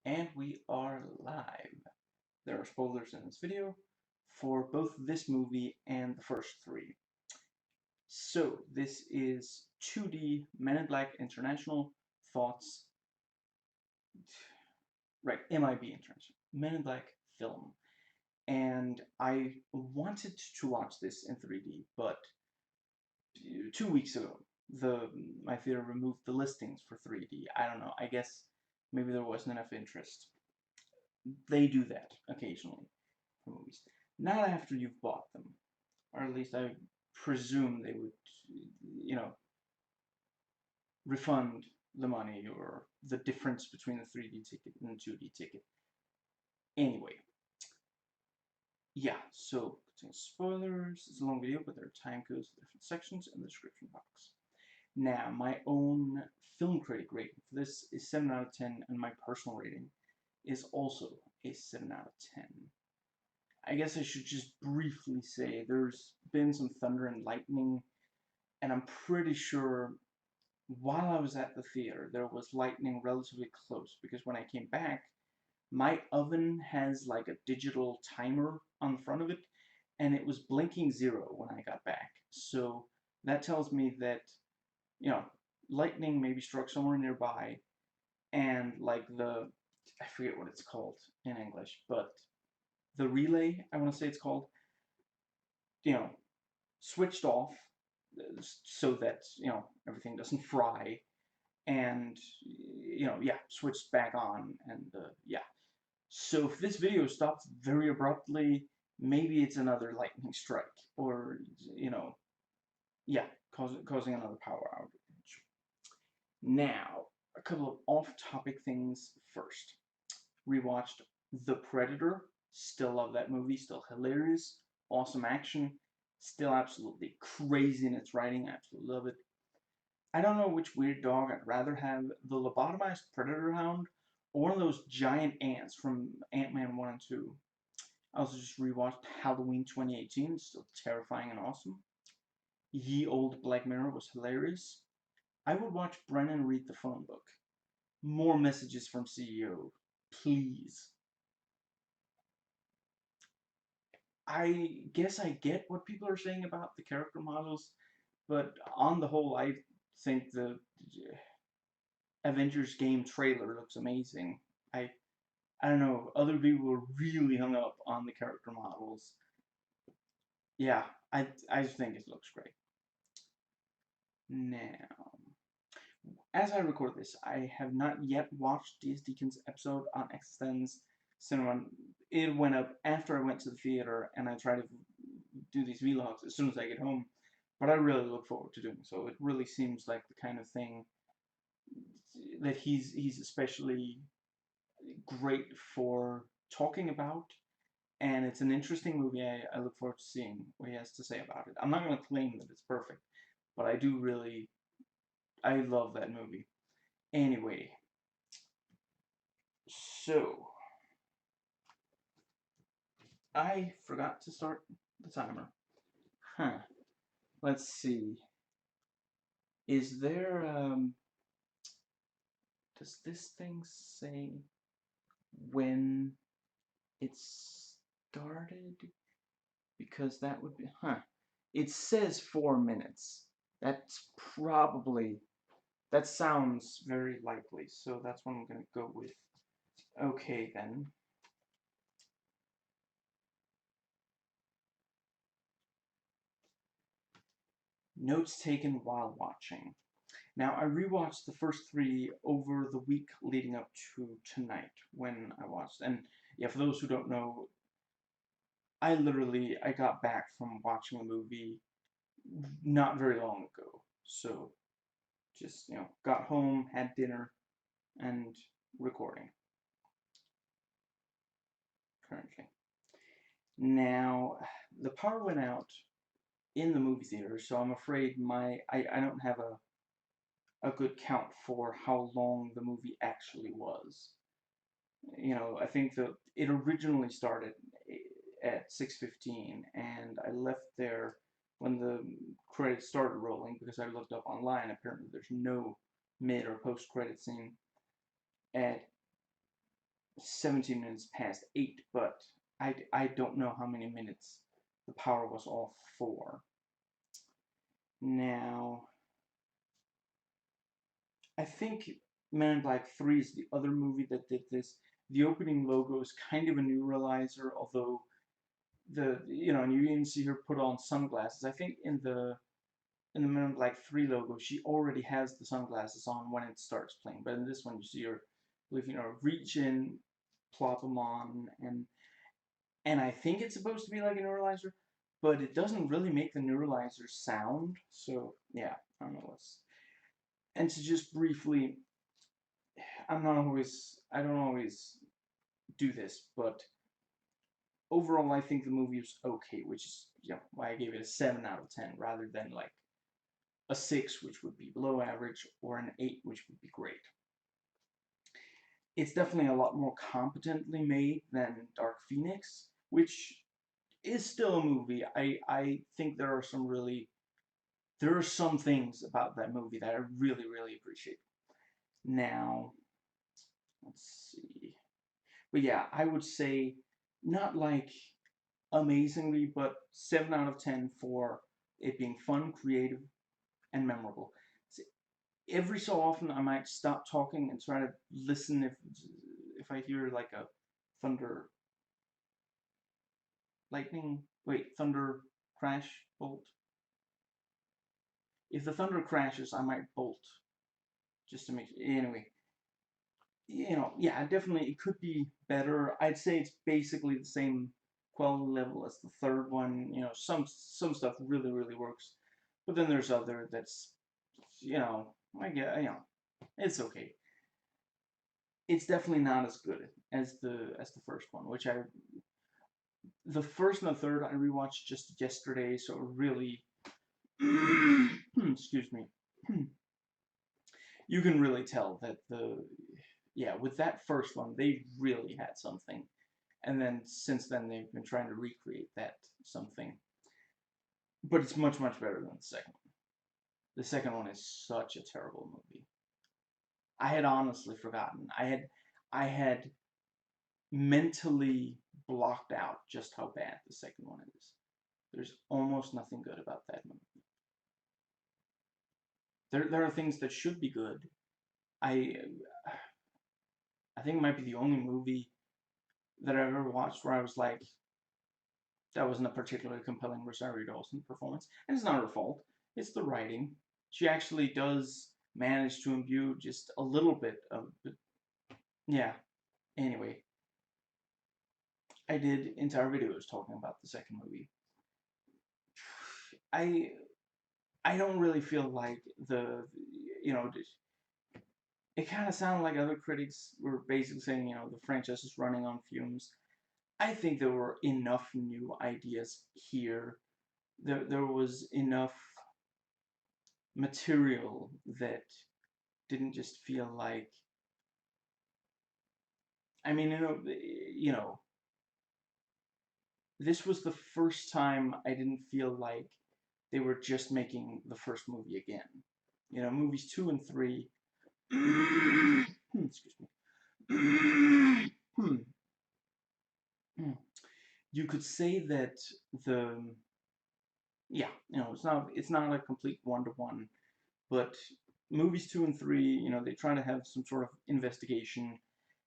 And we are live. There are spoilers in this video for both this movie and the first three. So, this is 2D Men in Black International Thoughts, right, MIB International, Men in Black film. And I wanted to watch this in 3D, but 2 weeks ago, my theater removed the listings for 3D. I don't know, I guess maybe there wasn't enough interest. They do that occasionally for movies. Not after you've bought them, or at least I presume they would, refund the money or the difference between the 3D ticket and the 2D ticket. Anyway, yeah, so contains spoilers. It's a long video, but there are time codes for different sections in the description box. Now, my own film critic rating for this is 7 out of 10, and my personal rating is also a 7 out of 10. I guess I should just briefly say there's been some thunder and lightning, and I'm pretty sure while I was at the theater there was lightning relatively close, because when I came back, my oven has like a digital timer on the front of it, and it was blinking 0 when I got back. So that tells me that, lightning maybe struck somewhere nearby, and like I forget what it's called in English, but the relay, I want to say it's called, you know, switched off so that, everything doesn't fry, and, yeah, switched back on, and, yeah. So if this video stops very abruptly, maybe it's another lightning strike, or, yeah, causing another power outage. Now, a couple of off-topic things first. Rewatched The Predator. Still love that movie. Still hilarious. Awesome action. Still absolutely crazy in its writing. Absolutely love it. I don't know which weird dog I'd rather have, the lobotomized predator hound or one of those giant ants from Ant-Man 1 and 2. I also just rewatched Halloween 2018. Still terrifying and awesome. Ye Old Black Mirror was hilarious. I would watch Brennan read the phone book. More messages from CEO. Please. I guess I get what people are saying about the character models, but on the whole, I think the Avengers game trailer looks amazing. I don't know, other people were really hung up on the character models. Yeah, I think it looks great. Now, as I record this, I have not yet watched D.S. Deacon's episode on Existence Cinema. It went up after I went to the theater, and I try to do these vlogs as soon as I get home. But I really look forward to doing so. It really seems like the kind of thing that he's especially great for talking about, and it's an interesting movie. I look forward to seeing what he has to say about it. I'm not going to claim that it's perfect, but I love that movie. Anyway, so I forgot to start the timer. Huh. Let's see. Is there, does this thing say when it started? Because that would be, It says 4 minutes. That's probably, that sounds very likely, so that's what I'm going to go with. Okay, then. Notes taken while watching. Now, I rewatched the first three over the week leading up to tonight when I watched. And yeah, for those who don't know, I got back from watching a movie not very long ago. So, just, got home, had dinner, and recording currently. Now, the power went out in the movie theater, so I'm afraid I don't have a good count for how long the movie actually was. I think that it originally started at 6:15, and I left there when the credits started rolling, because I looked up online. Apparently, there's no mid or post credit scene at 17 minutes past 8, but I don't know how many minutes the power was off for. Now, I think Men in Black 3 is the other movie that did this. The opening logo is kind of a neuralizer, although and you even see her put on sunglasses. I think in the Men in Black 3 logo, she already has the sunglasses on when it starts playing. But in this one, you see her, reach in, plop them on, and I think it's supposed to be like a neuralizer, but it doesn't really make the neuralizer sound. So yeah, I don't know what's. And to just briefly, I don't always do this, but overall, I think the movie was okay, which is why I gave it a 7 out of 10 rather than like a 6, which would be below average, or an 8, which would be great. It's definitely a lot more competently made than Dark Phoenix, which is still a movie. I think there are some things about that movie that I really, really appreciate. Now, let's see. But yeah, I would say not like amazingly, but 7 out of 10 for it being fun, creative, and memorable. Every so often, I might stop talking and try to listen if I hear like a thunder, thunder crash, bolt. If the thunder crashes, I might bolt just to make anyway. Yeah, definitely it could be better. I'd say it's basically the same quality level as the third one. Some stuff really, really works, but then there's other that's, I get, it's okay. It's definitely not as good as the first one, the first and the third I rewatched just yesterday, so really, excuse me, you can really tell that with that first one, they really had something. And then since then, they've been trying to recreate that something. But it's much, much better than the second one. The second one is such a terrible movie. I had honestly forgotten. I had mentally blocked out just how bad the second one is. There's almost nothing good about that movie. There are things that should be good. I think it might be the only movie that I've ever watched where I was like, that wasn't a particularly compelling Rosario Dawson performance. And it's not her fault. It's the writing. She actually does manage to imbue just a little bit of, yeah. Anyway, I did entire videos talking about the second movie. I don't really feel like it kind of sounded like other critics were basically saying, the franchise is running on fumes. I think there were enough new ideas here. There was enough material that didn't just feel like. I mean, this was the first time I didn't feel like they were just making the first movie again. Movies 2 and 3. Excuse me. You could say that it's not a complete one-to-one, but movies 2 and 3, they try to have some sort of investigation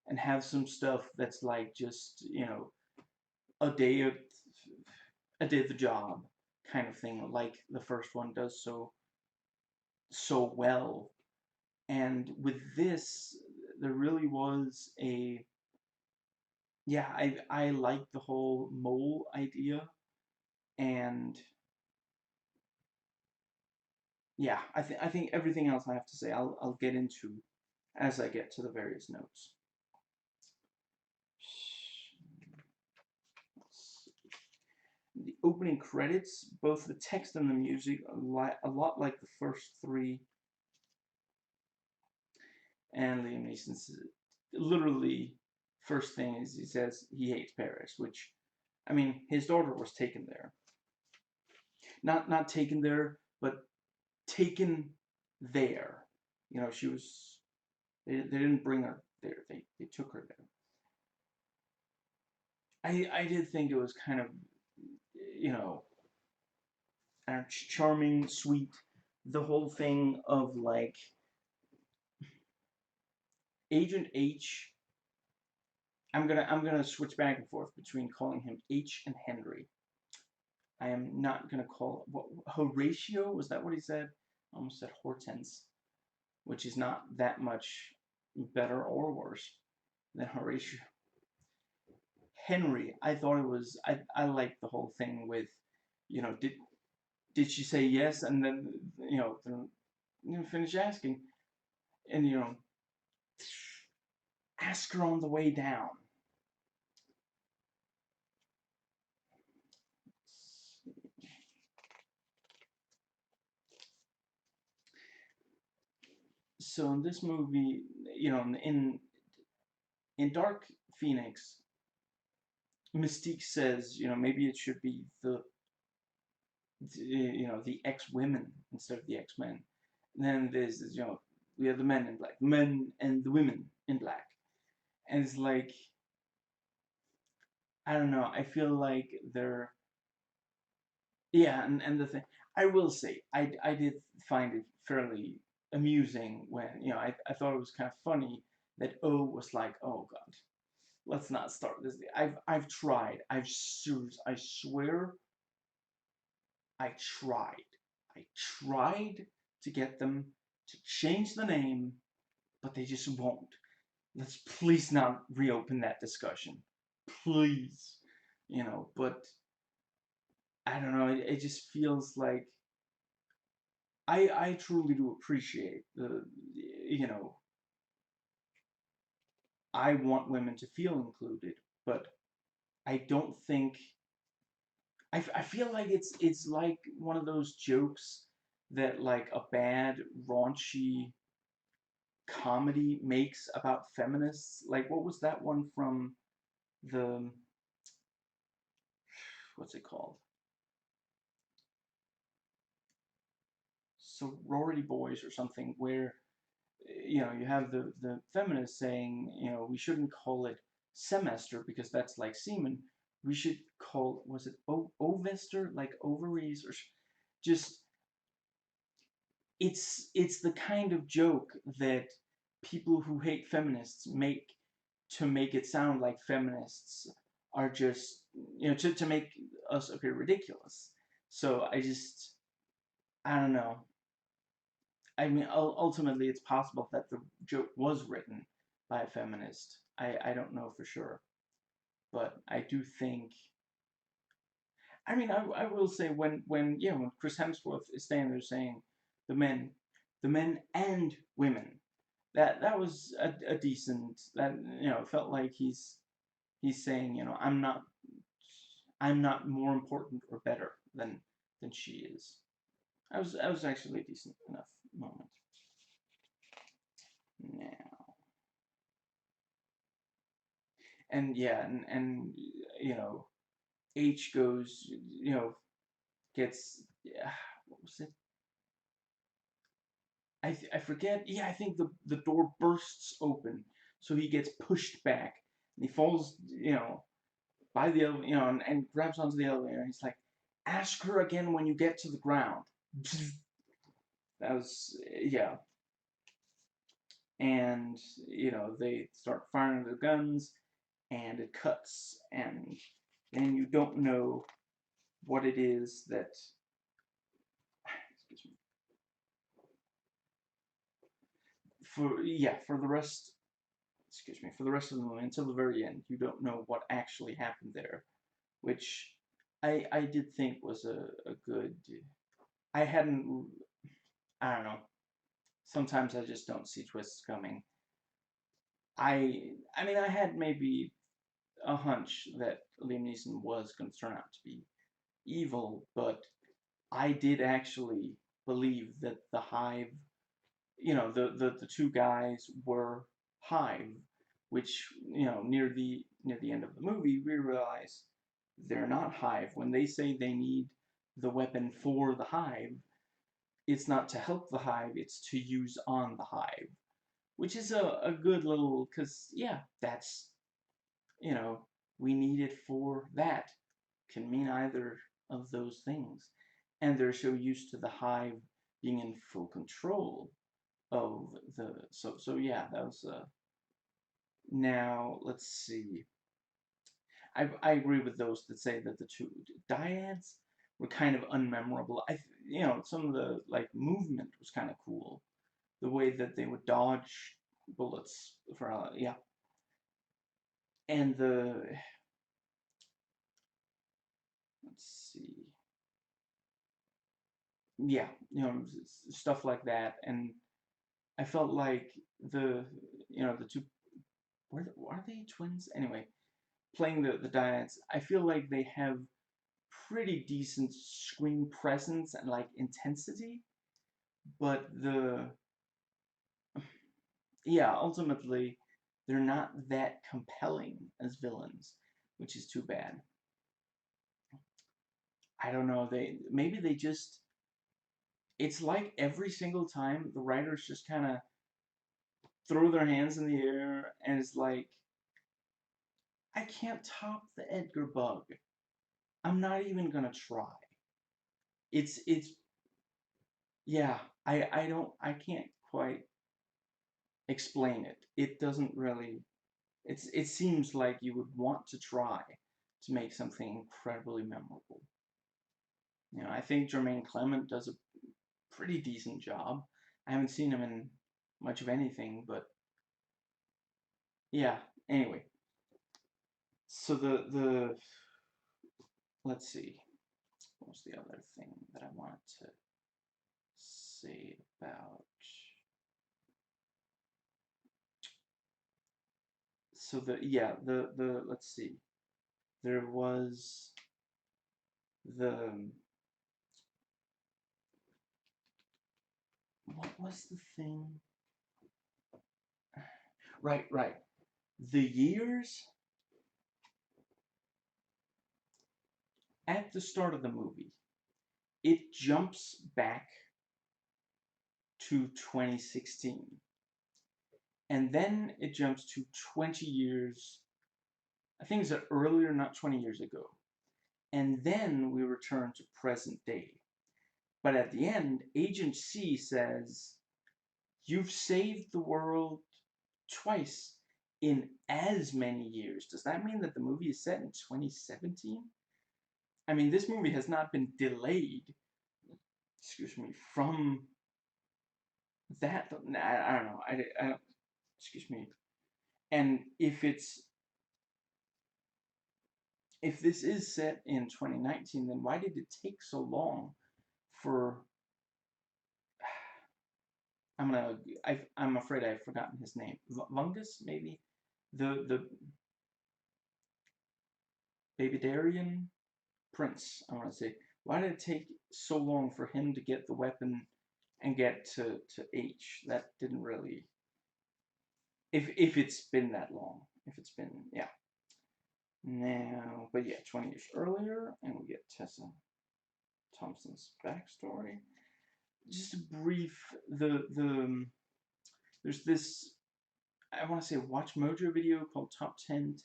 and have some stuff that's like just, a day of the job kind of thing, like the first one does so well. And with this, there really was I like the whole mole idea, and yeah, I think everything else I have to say I'll get into as I get to the various notes. The opening credits, both the text and the music, a lot like the first three. And Liam Neeson's literally first thing is he says he hates Paris, which, I mean, his daughter was taken there. Not taken there, but taken there. She was. They didn't bring her there. They took her there. I did think it was kind of, you know, charming, sweet. The whole thing of like Agent H. I'm gonna switch back and forth between calling him H and Henry. I am not gonna call what Horatio, was that what he said? I almost said Hortense, which is not that much better or worse than Horatio. Henry, I thought it was I liked the whole thing with, did she say yes, and then finish asking, and ask her on the way down. So in this movie, in Dark Phoenix, Mystique says, maybe it should be the X-women instead of the X-men. And then there's this, we have the men in black, men and the women in black, and it's like, I don't know. I feel like they're, yeah, and the thing, I will say, I did find it fairly amusing when, I thought it was kind of funny that O was like, oh God, let's not start this. I've tried. I swear, I tried. I tried to get them to change the name, but they just won't. Let's please not reopen that discussion. Please. But I don't know, it just feels like I truly do appreciate you know, I want women to feel included, but I don't think I feel like it's like one of those jokes that like a bad raunchy comedy makes about feminists. Like what was that one from the what's it called? Sorority Boys or something, where you have the feminists saying, we shouldn't call it semester because that's like semen. We should call, was it ovester, like ovaries, or just, it's the kind of joke that people who hate feminists make to make it sound like feminists are just, to make us appear ridiculous. So I don't know. I mean, ultimately, it's possible that the joke was written by a feminist. I don't know for sure, but I do think. I mean, I will say when Chris Hemsworth is standing there saying the men and women, that was a decent, that felt like he's saying, I'm not more important or better than she is. I was actually a decent enough moment. Now, and yeah, and H goes, gets, what was it? I forget. Yeah, I think the door bursts open, so he gets pushed back, and he falls, by the elevator, and grabs onto the elevator. And he's like, "Ask her again when you get to the ground." That was, yeah, and they start firing their guns, and it cuts, and then you don't know what it is that, excuse me, for the rest, for the rest of the movie until the very end, you don't know what actually happened there, which I did think was a good. I hadn't. I don't know. Sometimes I just don't see twists coming. I mean, I had maybe a hunch that Liam Neeson was going to turn out to be evil, but I did actually believe that the Hive, the two guys were Hive, which near the end of the movie we realize they're not Hive. When they say they need the weapon for the Hive, it's not to help the Hive, it's to use on the Hive, which is a good little, because yeah, that's you know we need it for that. Can mean either of those things. And they're so used to the hive being in full control of the so yeah, that was now let's see. I agree with those that say that the two dyads were kind of unmemorable. Some of the like movement was kind of cool. The way that they would dodge bullets for yeah. And let's see. Yeah, stuff like that. And I felt like the two are they twins? Anyway, playing the dyads, I feel like they have pretty decent screen presence and like intensity, but ultimately they're not that compelling as villains, which is too bad. I don't know, they just it's like every single time the writers just kind of throw their hands in the air and it's like, I can't top the Edgar bug. I'm not even gonna try. It's yeah, I can't quite explain it. It doesn't really it seems like you would want to try to make something incredibly memorable. I think Jermaine Clement does a pretty decent job. I haven't seen him in much of anything, but yeah, anyway. So the let's see. What was the other thing that I wanted to say about so the let's see. There was the what was the thing? Right. The years at the start of the movie, it jumps back to 2016. And then it jumps to 20 years. I think it's earlier, not 20 years ago. And then we return to present day. But at the end, Agent C says, "You've saved the world twice in as many years." Does that mean that the movie is set in 2017? I mean, this movie has not been delayed, excuse me, from that. I don't know. I don't, excuse me. And if this is set in 2019, then why did it take so long for I'm afraid I've forgotten his name. Vungus, maybe? The Babydarian Prince, I want to say. Why did it take so long for him to get the weapon and get to H? That didn't really if it's been that long. If it's been yeah. Now, but yeah, 20 years earlier, and we get Tessa Thompson's backstory. Just a brief there's this I want to say Watch Mojo video called Top 10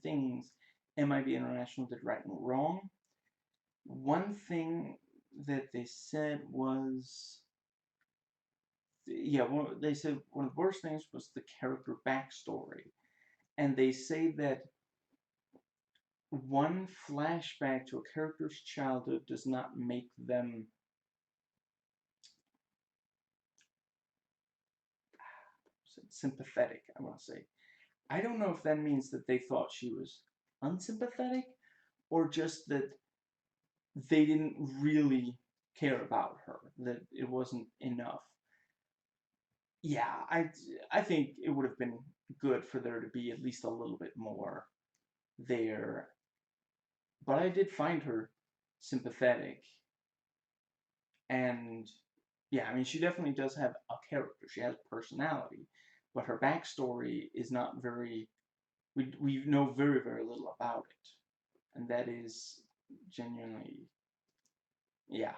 Things MIB International did right and wrong. One thing that they said was they said one of the worst things was the character backstory, and they say that one flashback to a character's childhood does not make them sympathetic, I want to say. I don't know if that means that they thought she was unsympathetic or just that they didn't really care about her, that it wasn't enough. Yeah, I think it would have been good for there to be at least a little bit more there. But I did find her sympathetic. And yeah, I mean, she definitely does have a character. She has personality. But her backstory is not very. We know very, very little about it. And that is genuinely. Yeah.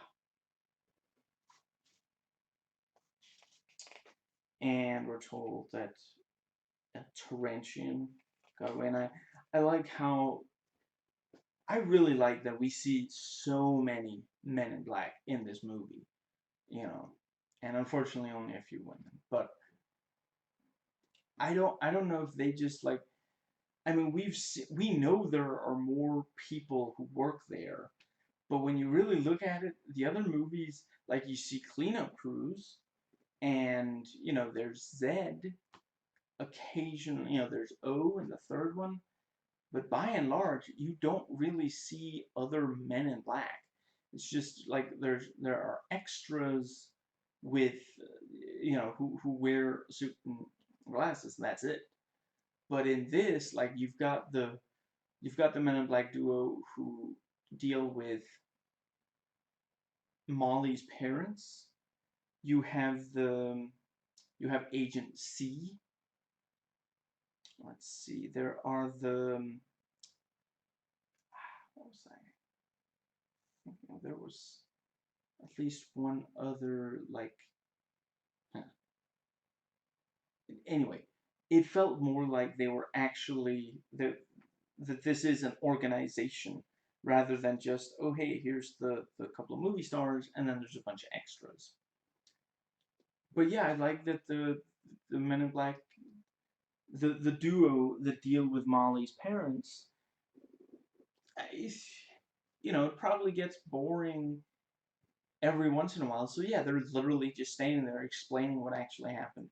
And we're told that a Tarantian got away. And I like how, I really like that we see so many men in black in this movie, you know, and unfortunately only a few women. But I don't know if they just like, I mean, we know there are more people who work there, but when you really look at it, the other movies, like you see cleanup crews, and there's Zed occasionally, there's O in the third one, but by and large, you don't really see other men in black. It's just like there are extras with who wear a suit and glasses, and that's it. But in this, like you've got the Men in Black duo who deal with Molly's parents. You have Agent C. Let's see. There are what was I thinking? There was at least one other, like, huh. Anyway, it felt more like they were actually that this is an organization rather than just, oh hey, here's the couple of movie stars and then there's a bunch of extras. But yeah, I like that the Men in Black, the duo that deal with Molly's parents, it probably gets boring every once in a while. So yeah, they're literally just standing there explaining what actually happened.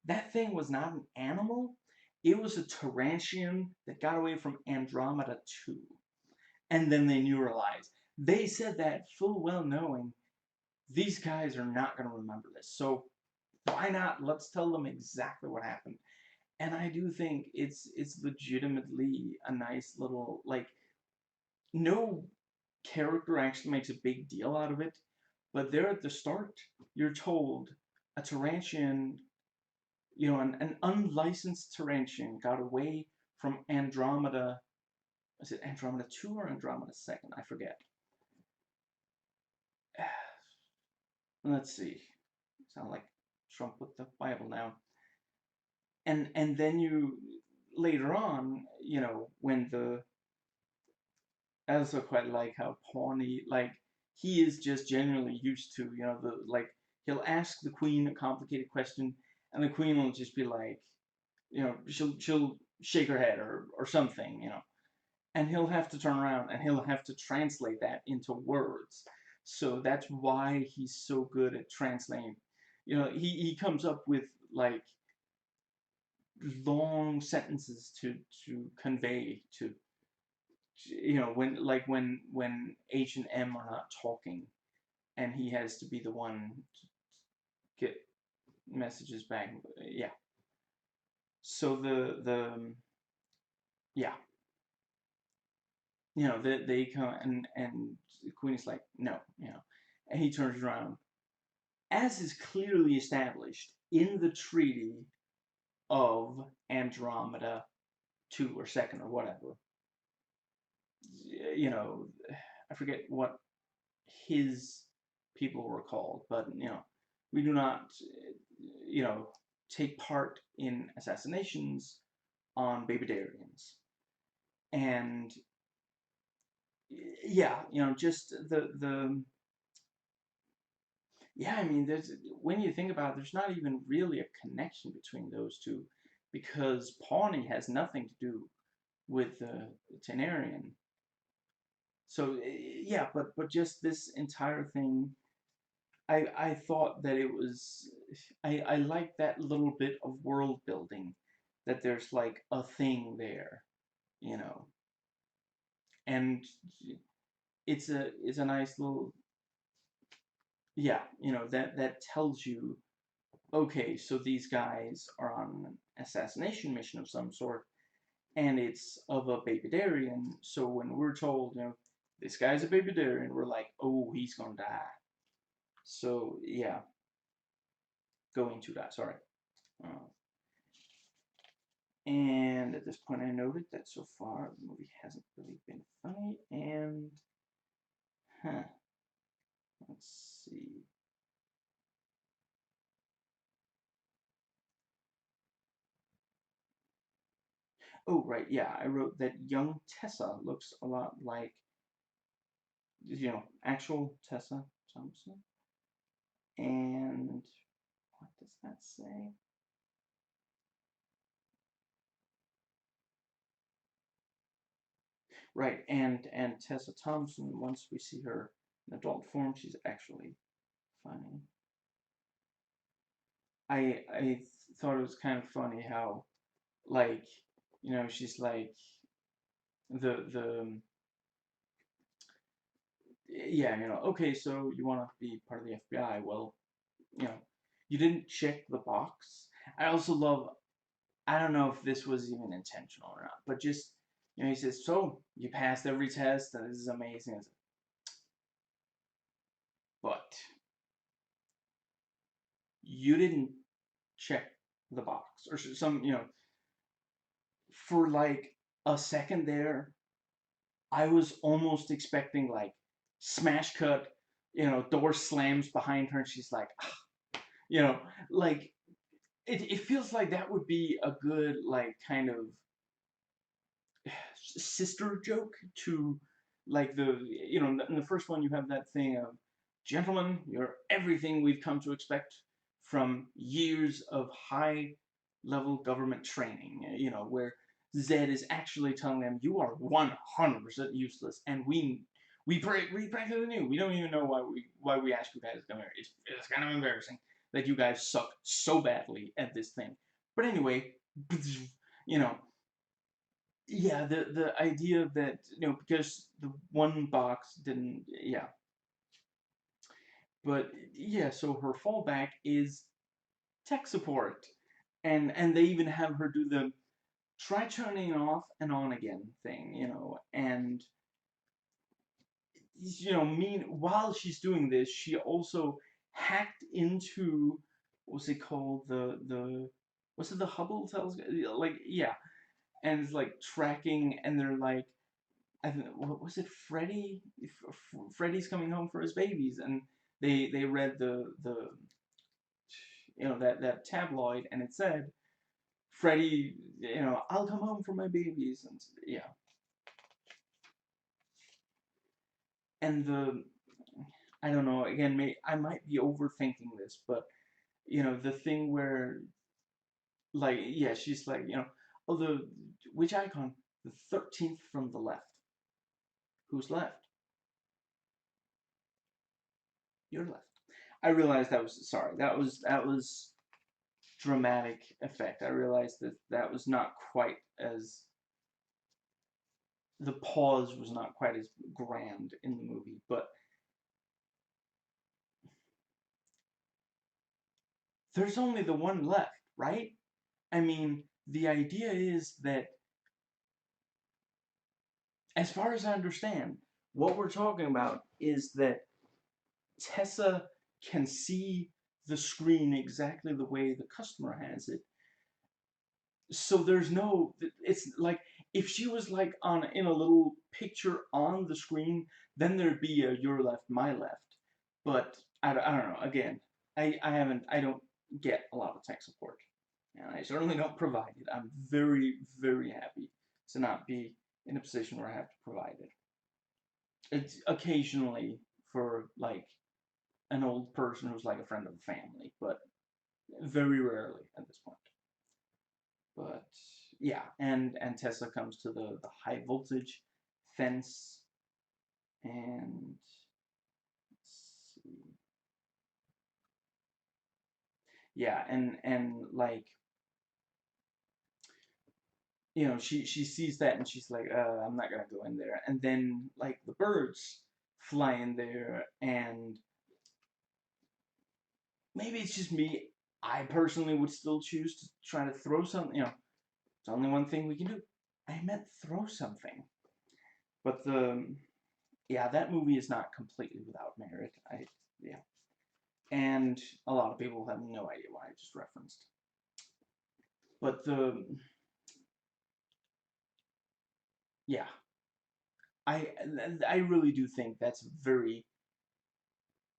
That thing was not an animal. It was a Tarantian that got away from Andromeda 2. And then they neuralized. They said that full well knowing these guys are not going to remember this. So why not? Let's tell them exactly what happened. And I do think it's legitimately a nice little, like, no character actually makes a big deal out of it, but there at the start, you're told a Tarantian, an unlicensed Tarantian got away from Andromeda. Is it Andromeda 2 or Andromeda 2nd? I forget. Let's see. Sound like Trump with the Bible now. And then you later on, when I also quite like how Pawnee, like, he is just genuinely used to, he'll ask the queen a complicated question, and the queen will just be like, she'll shake her head or something, and he'll have to turn around and he'll have to translate that into words. So that's why he's so good at translating. He comes up with, like, long sentences to convey to, when H and M are not talking, and he has to be the one to get messages back. Yeah. So yeah, they come, and the queen is like, no, and he turns around, as is clearly established in the Treaty of Andromeda 2 or 2nd or whatever. I forget what his people were called, but we do not, take part in assassinations on Babydarians. And yeah, just the yeah, I mean, when you think about it, there's not even really a connection between those two, because Pawnee has nothing to do with the Tenarian. So yeah, but just this entire thing, I thought that it was, I like that little bit of world building, that there's like a thing there, you know, and it's a nice little, yeah, that tells you, okay, so these guys are on an assassination mission of some sort, and it's of a Babydarian. So when we're told, this guy's a Babydarian, we're like, oh, he's gonna die. So yeah, going to die. Sorry. Uh, and at this point, I noted that so far the movie hasn't really been funny. And let's see. Oh, right, yeah, I wrote that young Tessa looks a lot like, actual Tessa Thompson. And what does that say? Right, and Tessa Thompson, once we see her in adult form, she's actually funny. I thought it was kind of funny how, like, she's like the yeah, okay, so you want to be part of the FBI. Well, you know, you didn't check the box. I also love, I don't know if this was even intentional or not, but just, he says, so you passed every test and this is amazing. But you didn't check the box or some, for like a second there, I was almost expecting like smash cut, door slams behind her and she's like, ah, you know, like it feels like that would be a good like kind of sister joke to like in the first one you have that thing of, gentlemen, you're everything we've come to expect from years of high level government training, where Zed is actually telling them you are 100% useless and we practically knew, we don't even know why we asked you guys to come here. It's kind of embarrassing that you guys suck so badly at this thing, but anyway, you know yeah, the idea that, because the one box didn't, yeah, but yeah, so her fallback is tech support, and they even have her do the try turning off and on again thing, and while she's doing this, she also hacked into, what's it called, the was it the Hubble telescope, like, yeah, and it's like tracking, and they're like, what was it, Freddy? Freddy's coming home for his babies, and they read the that tabloid, and it said Freddy, I'll come home for my babies, and yeah, and I don't know. Again, I might be overthinking this, but the thing where, like, yeah, she's like, oh, which icon? The 13th from the left. Who's left? You're left. I realized that was, sorry. That was dramatic effect. I realized that that was not quite as, the pause was not quite as grand in the movie, but there's only the one left, right? I mean, the idea is that, as far as I understand, what we're talking about is that Tessa can see the screen exactly the way the customer has it. So there's no, it's like, if she was like on in a little picture on the screen, then there'd be a your left, my left. But I don't know. Again, I don't get a lot of tech support, and I certainly don't provide it. I'm very, very happy to not be in a position where I have to provide it. It's occasionally for like an old person who's like a friend of the family, but very rarely at this point. But yeah, and Tessa comes to the high voltage fence, and let's see, yeah, and like, she sees that and she's like, I'm not gonna go in there. And then like the birds fly in there, and maybe it's just me. I personally would still choose to try to throw something. It's only one thing we can do. I meant throw something. But yeah, that movie is not completely without merit. Yeah, and a lot of people have no idea what I just referenced. But yeah, I I really do think that's very.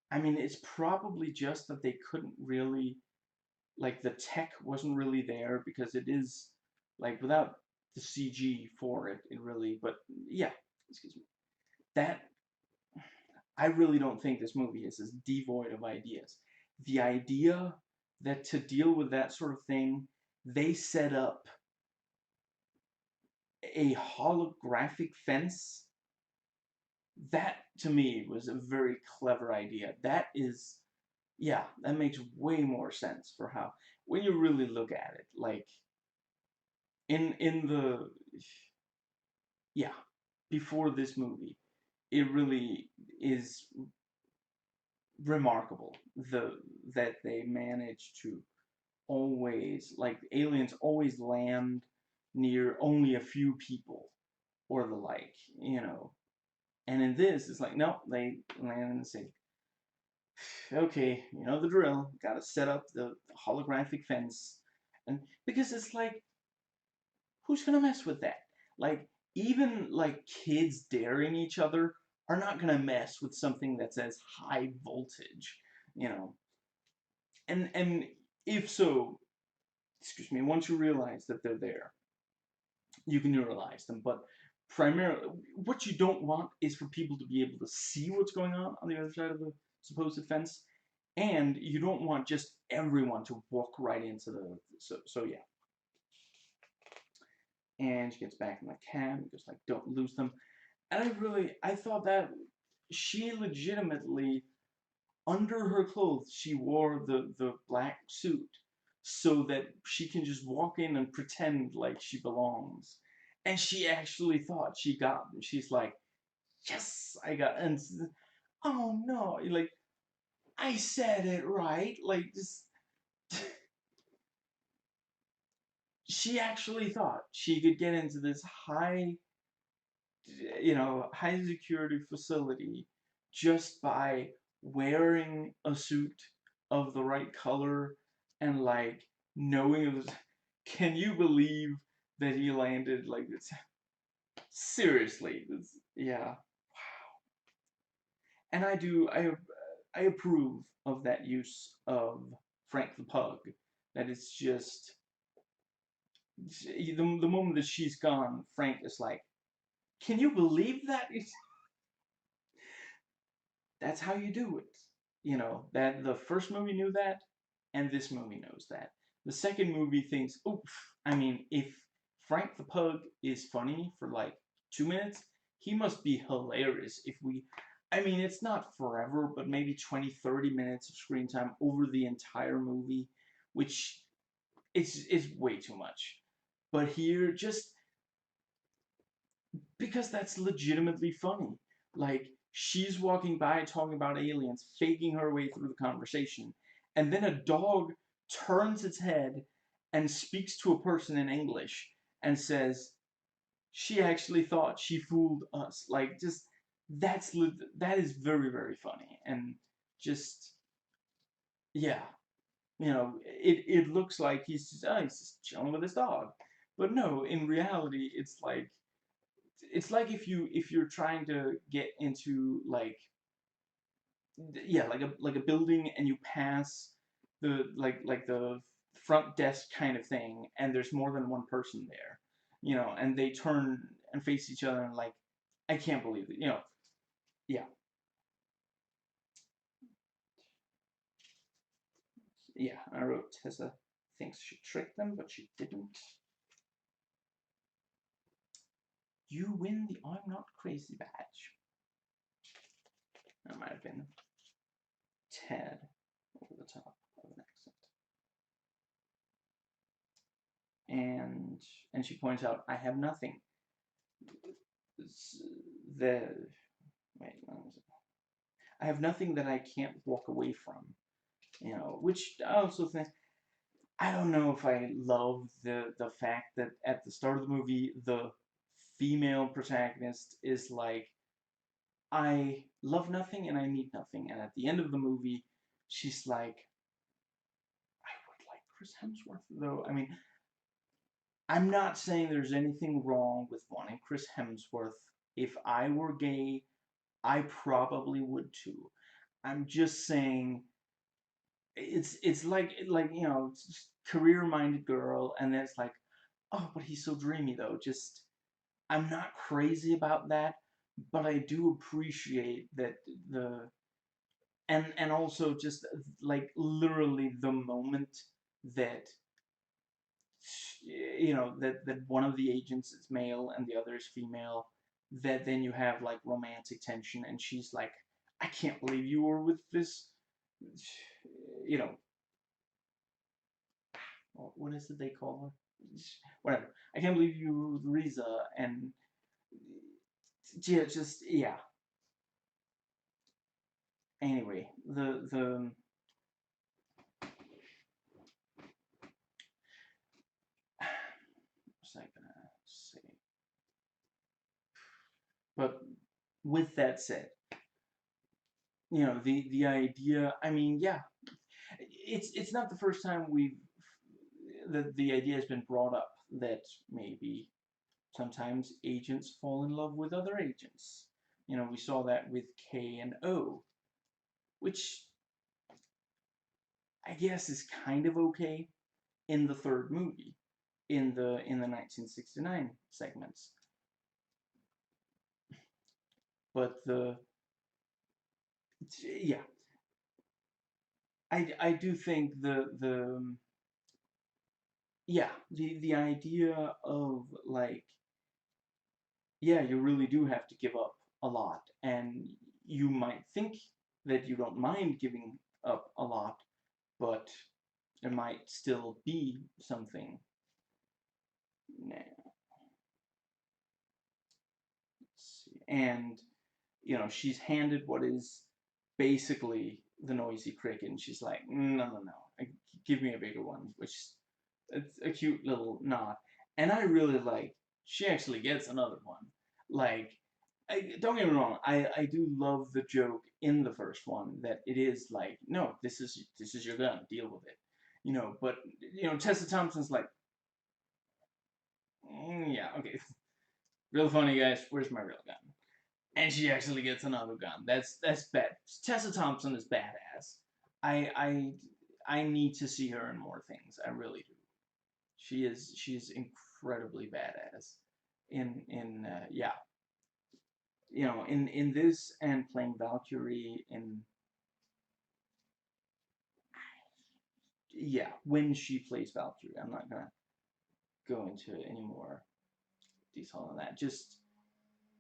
I mean, it's probably just that they couldn't really, like, the tech wasn't really there, because it is like, without the CG for it. It really, but yeah, excuse me. That I really don't think this movie is as devoid of ideas. The idea that to deal with that sort of thing, they set up a holographic fence, that to me was a very clever idea. That is, yeah, that makes way more sense for how, when you really look at it, like in the, yeah, before this movie, it really is remarkable that they managed to always, like, aliens always land near only a few people or the like, you know. And in this, it's like, nope, they land in the city. Okay, you know the drill. Gotta set up the holographic fence. And because it's like, who's gonna mess with that? Like, even like kids daring each other are not gonna mess with something that's as high voltage, you know. And if so, excuse me, once you realize that they're there, you can neuralize them. But primarily, what you don't want is for people to be able to see what's going on the other side of the supposed fence, and you don't want just everyone to walk right into the. So yeah. And she gets back in the cab and goes like, "Don't lose them." And I thought that she legitimately, under her clothes, she wore the black suit so that she can just walk in and pretend like she belongs. And she actually thought she got them. She's like, yes, I got, and oh no, like, I said it right. Like, just, she actually thought she could get into this high security facility just by wearing a suit of the right color and like knowing it was. Can you believe that he landed like this? Seriously, this, yeah. And I approve of that use of Frank the Pug. That it's just the moment that she's gone, Frank is like, can you believe that? That's how you do it. You know, that the first movie knew that, and this movie knows that. The second movie thinks, oof, I mean, if Frank the Pug is funny for like 2 minutes, he must be hilarious if we. I mean, it's not forever, but maybe 20, 30 minutes of screen time over the entire movie, which is way too much. But here, just because that's legitimately funny. Like, she's walking by talking about aliens, faking her way through the conversation, and then a dog turns its head and speaks to a person in English and says, she actually thought she fooled us. Like, just, that is very, very funny. And just, yeah, it looks like he's just chilling with his dog. But no, in reality, it's like if you're trying to get into like, yeah, like a building, and you pass the like the front desk kind of thing, and there's more than one person there, and they turn and face each other and like, I can't believe it, yeah, yeah. I wrote, Tessa thinks she tricked them, but she didn't. You win the I'm not crazy badge. That might have been Ted over the top of an accent. And she points out, I have nothing. The wait, I have nothing that I can't walk away from. Which I also think, I don't know if I love the fact that at the start of the movie the female protagonist is like, I love nothing and I need nothing, and at the end of the movie she's like, I would like Chris Hemsworth though. I mean, I'm not saying there's anything wrong with wanting Chris Hemsworth. If I were gay, I probably would too. I'm just saying, it's like career-minded girl, and then it's like, oh, but he's so dreamy though. Just I'm not crazy about that, but I do appreciate that the and also just like literally the moment that that one of the agents is male and the other is female, that then you have like romantic tension, and she's like, I can't believe you were with this, you know, what is it they call her? Whatever. I can't believe you were with Riza, and yeah, just yeah. Anyway, the what's I gonna say? But with that said, the idea. I mean, yeah, it's not the first time the idea has been brought up that maybe sometimes agents fall in love with other agents. We saw that with K and O, which I guess is kind of okay in the third movie, in the 1969 segments. But yeah, I do think the yeah, the idea of like, yeah, you really do have to give up a lot, and you might think that you don't mind giving up a lot, but there might still be something. Nah, let's see. And she's handed what is basically the noisy cricket, and she's like, no, no, no, give me a bigger one, which it's a cute little nod. And I really like, she actually gets another one. Like, don't get me wrong, I do love the joke in the first one that it is like, no, this is your gun, deal with it. But Tessa Thompson's like, yeah, okay, real funny guys, where's my real gun? And she actually gets another gun. That's bad. Tessa Thompson is badass. I need to see her in more things. I really do. She's incredibly badass. Yeah, in this and playing Valkyrie in, yeah, when she plays Valkyrie. I'm not gonna go into any more detail on that. Just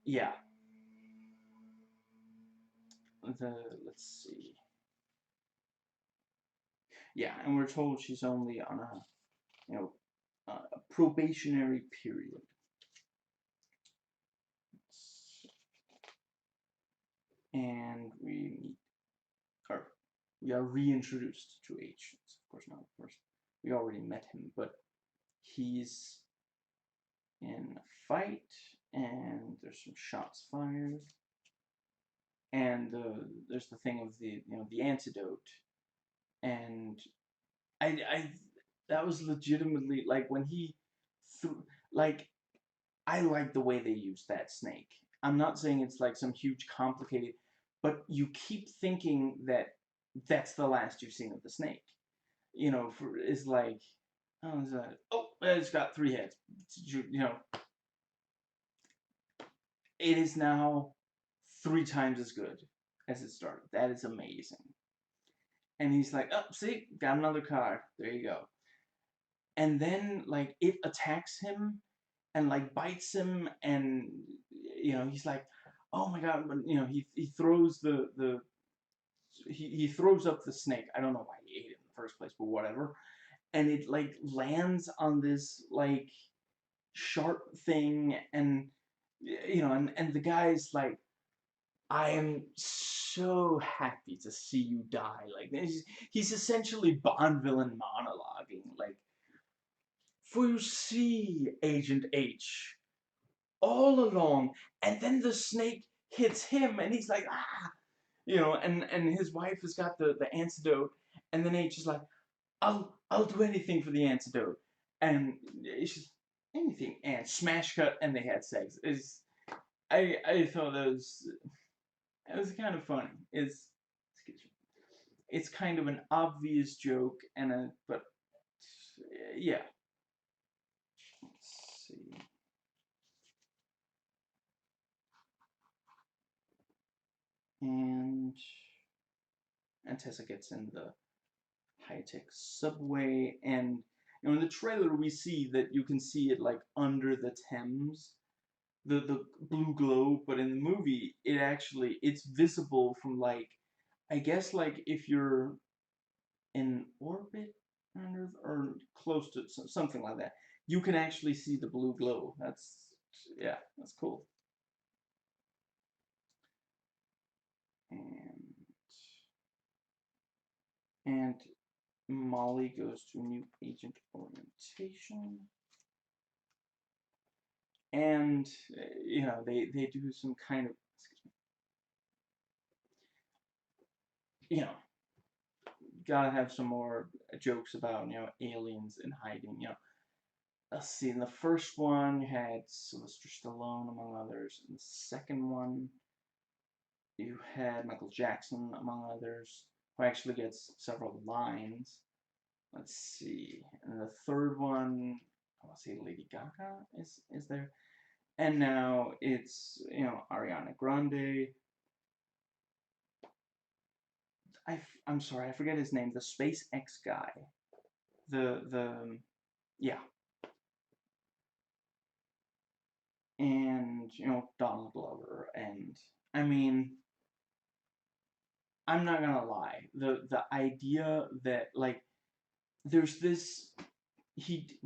yeah. Let's see. Yeah, and we're told she's only on a probationary period. And we are reintroduced to H. Of course not, of course. We already met him, but he's in a fight, and there's some shots fired. And there's the thing of the antidote. And I that was legitimately, like, when he like, I like the way they use that snake. I'm not saying it's like some huge complicated, but you keep thinking that that's the last you've seen of the snake. It's like, oh, is that? Oh, it's got 3 heads. It is now 3 times as good as it started. That is amazing. And he's like, oh, see, got another card. There you go. And then like it attacks him and like bites him, and he's like, oh my god. But he throws he throws up the snake. I don't know why he ate it in the first place, but whatever. And it like lands on this like sharp thing, and and the guy's like, I am so happy to see you die. Like, he's essentially Bond villain monologuing, like, for you see, Agent H, all along, and then the snake hits him, and he's like, ah, and his wife has got the antidote, and then H is like, I'll do anything for the antidote, and it's just anything, and smash cut, and they had sex. I thought it was kind of funny. It's kind of an obvious joke, but yeah. And Tessa gets in the high-tech subway, and in the trailer we see that you can see it like under the Thames, the blue glow, but in the movie it's visible from like, I guess like if you're in orbit on Earth or close to something like that, you can actually see the blue glow. Yeah, that's cool. And and Molly goes to new agent orientation, and they do some kind of, you know gotta have some more jokes about aliens in hiding. Let's see. In the first one, you had Sylvester Stallone among others. In the second one, you had Michael Jackson among others, who actually gets several lines. Let's see. In the third one, I want to say Lady Gaga is there, and now it's Ariana Grande. I'm sorry, I forget his name. The SpaceX guy. The yeah, and Donald Glover, and I mean, I'm not gonna lie, the idea that like there's this he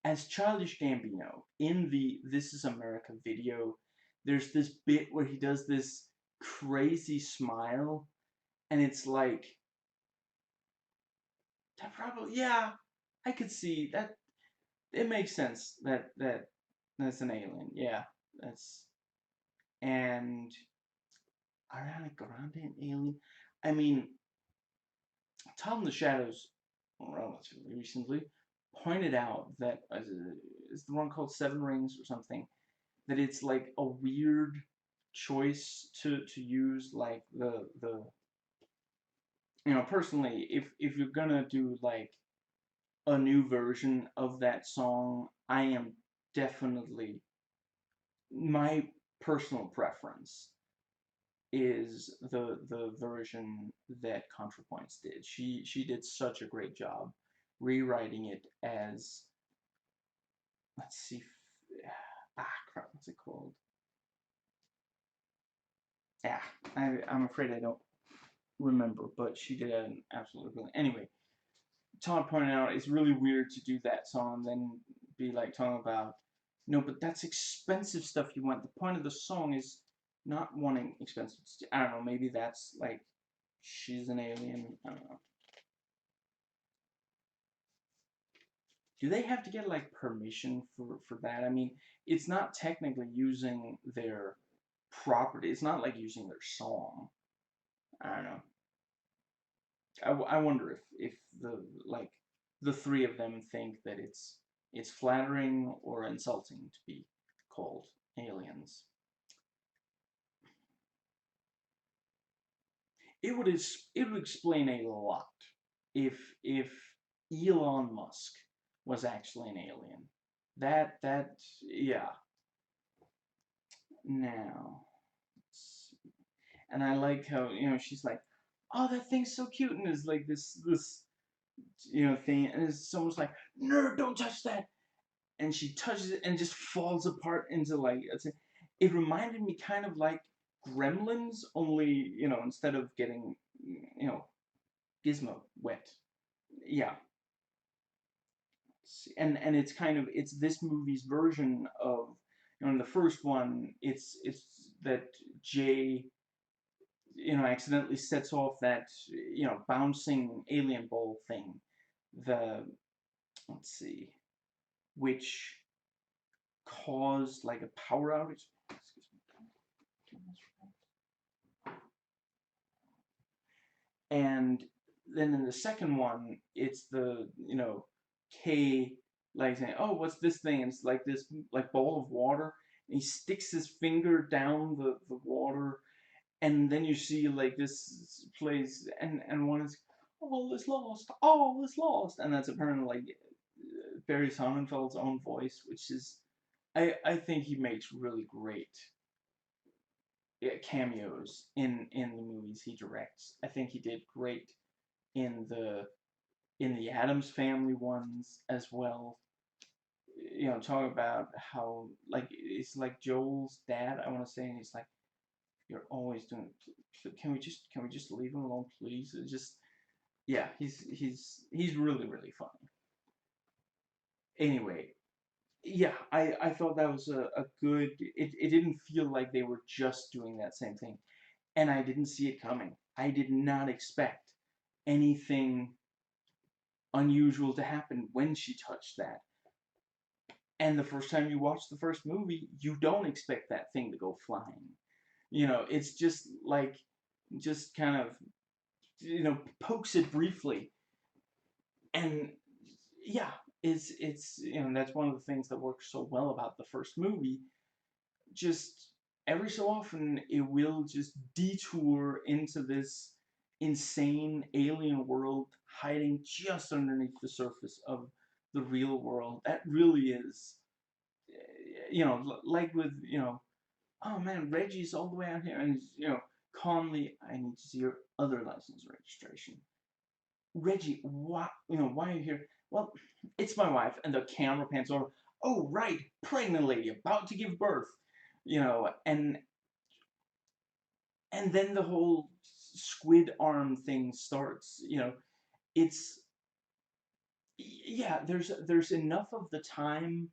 as Childish Gambino in the This Is America video, there's this bit where he does this crazy smile, and it's like that probably, yeah, I could see that. It makes sense that's an alien, yeah, that's and Ariana Grande an alien. I mean, Tom in the Shadows, relatively recently, pointed out that is the one called Seven Rings or something, that it's like a weird choice to use like the personally, if you're gonna do like a new version of that song, I am definitely, my personal preference is the version that ContraPoints did. She did such a great job rewriting it as, let's see, crap, what's it called? Yeah, I'm afraid I don't remember, but she did an absolutely brilliant. Anyway, Todd pointed out it's really weird to do that song and then be like talking about, no, but that's expensive stuff you want. The point of the song is not wanting expensive. I don't know. Maybe that's like she's an alien. I don't know. Do they have to get like permission for that? I mean, it's not technically using their property. It's not like using their song. I don't know. I wonder if the three of them think that it's flattering or insulting to be called aliens. It would explain a lot if Elon Musk was actually an alien. That yeah. Now, and I like how she's like, oh, that thing's so cute, and it's like this thing, and it's almost like, nerd, don't touch that, and she touches it and just falls apart into like, it reminded me kind of like Gremlins, only instead of getting Gizmo wet. Yeah, and it's this movie's version of, in the first one, it's that Jay accidentally sets off that bouncing alien ball thing, the let's see, which caused like a power outage. And then in the second one, it's the K, like saying, "Oh, what's this thing?" And it's like this like ball of water, and he sticks his finger down the water, and then you see like this place, and one is, all is lost, and that's apparently like Barry Sonnenfeld's own voice, which is, I think he makes really great cameos in the movies he directs. I think he did great in the Addams Family ones as well. Talk about how like it's like Joel's dad. I want to say, and he's like, "You're always doing. Can we just leave him alone, please?" It's just yeah, he's really funny. Anyway, yeah, I thought that was a good. It didn't feel like they were just doing that same thing, and I didn't see it coming. I did not expect anything unusual to happen when she touched that. And the first time you watch the first movie, you don't expect that thing to go flying. It's just like, just kind of, pokes it briefly. And yeah, it's that's one of the things that works so well about the first movie. Just every so often, it will just detour into this insane alien world hiding just underneath the surface of the real world. That really is, like with, oh man, Reggie's all the way out here, and he's, calmly, I need to see your other license registration. Reggie, why are you here? Well, it's my wife, and the camera pans over. Oh, right, pregnant lady about to give birth, and then the whole squid arm thing starts. It's yeah, there's enough of the time